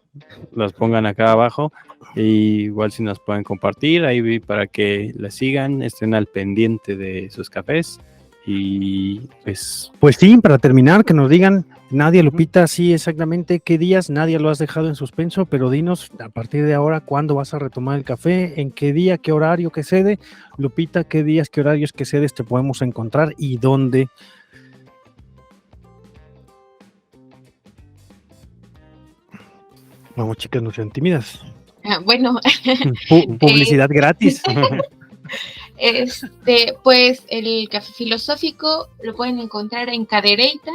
las pongan acá abajo. Y igual si nos pueden compartir ahí para que las sigan, estén al pendiente de sus cafés. Y pues sí, para terminar, que nos digan, Nadia, Lupita, sí, exactamente qué días. Nadia, lo has dejado en suspenso, pero dinos a partir de ahora cuándo vas a retomar el café, en qué día, qué horario, qué sede. Lupita, qué días, qué horarios, qué sedes te podemos encontrar y dónde. Vamos, chicas, no sean tímidas. Bueno. Publicidad gratis. Pues el café filosófico lo pueden encontrar en Cadereyta.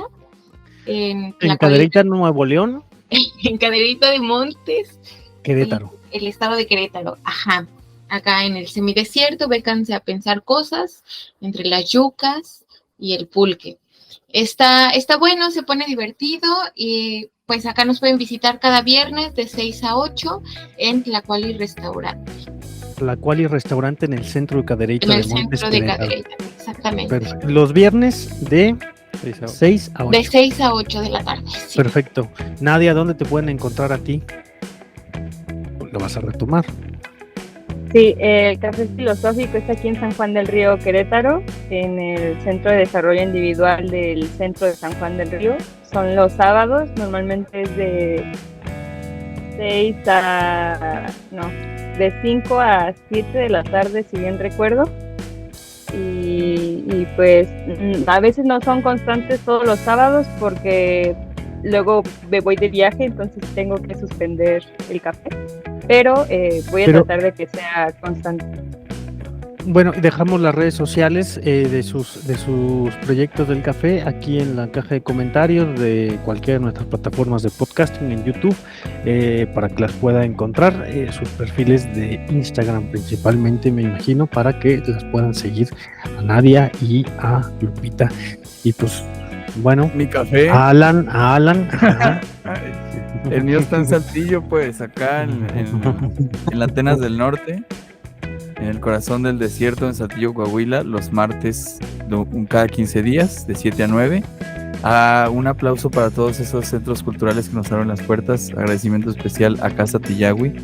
En Cadereyta, Nuevo León. En Cadereyta de Montes. Querétaro. El estado de Querétaro, ajá. Acá en el semidesierto, vénganse a pensar cosas entre las yucas y el pulque. Está bueno, se pone divertido y pues acá nos pueden visitar cada viernes de 6 a 8 en Tlacuali Restaurante. Tlacuali Restaurante en el centro de Cadereyta de Montes. En el centro de Cadereyta, exactamente. Perfecto. Los viernes de 6 a 8. De 6 a 8 de la tarde. Sí. Perfecto. Nadia, ¿dónde te pueden encontrar a ti? Lo vas a retomar. Sí, el Café Filosófico está aquí en San Juan del Río, Querétaro, en el Centro de Desarrollo Individual del Centro de San Juan del Río. Son los sábados, normalmente es de 5 a 7 de la tarde, si bien recuerdo. Y pues a veces no son constantes todos los sábados porque luego me voy de viaje, entonces tengo que suspender el café. Pero voy a tratar de que sea constante. Bueno, dejamos las redes sociales de sus proyectos del café aquí en la caja de comentarios de cualquiera de nuestras plataformas de podcasting en YouTube para que las pueda encontrar, sus perfiles de Instagram principalmente, me imagino, para que las puedan seguir a Nadia y a Lupita. Y pues, bueno, mi café. A Alan. El mío está en Saltillo, pues, acá en Atenas del Norte, en el corazón del desierto, en Saltillo, Coahuila, los martes, cada 15 días, de 7 a 9. Un aplauso para todos esos centros culturales que nos abren las puertas. Agradecimiento especial a Casa Tillagui,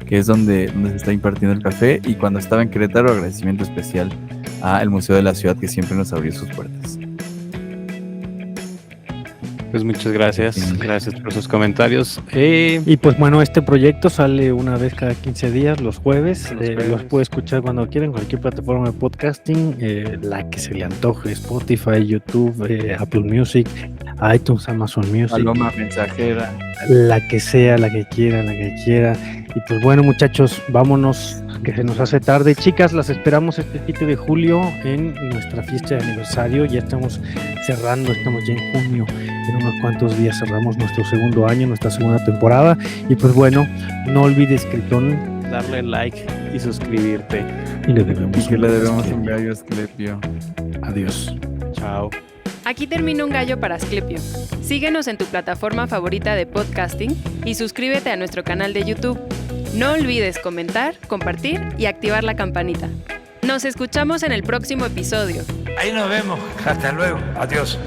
que es donde se está impartiendo el café. Y cuando estaba en Querétaro, agradecimiento especial al Museo de la Ciudad, que siempre nos abrió sus puertas. Pues muchas gracias, gracias por sus comentarios. Y pues bueno, este proyecto sale una vez cada 15 días, los jueves. Los puede escuchar cuando quieran, cualquier plataforma de podcasting, la que se le antoje, Spotify, YouTube, Apple Music, iTunes, Amazon Music. Paloma mensajera. La que sea, la que quiera. Y pues bueno, muchachos, vámonos, que se nos hace tarde. Chicas, las esperamos este 7 de julio en nuestra fiesta de aniversario. Ya estamos cerrando, estamos ya en junio. En unos cuantos días cerramos nuestro segundo año, nuestra segunda temporada. Y pues bueno, no olvides, Critón, darle like y suscribirte. Y le debemos un gallo a Asclepio. Adiós. Chao. Aquí termina Un Gallo para Asclepio. Síguenos en tu plataforma favorita de podcasting y suscríbete a nuestro canal de YouTube. No olvides comentar, compartir y activar la campanita. Nos escuchamos en el próximo episodio. Ahí nos vemos. Hasta luego. Adiós.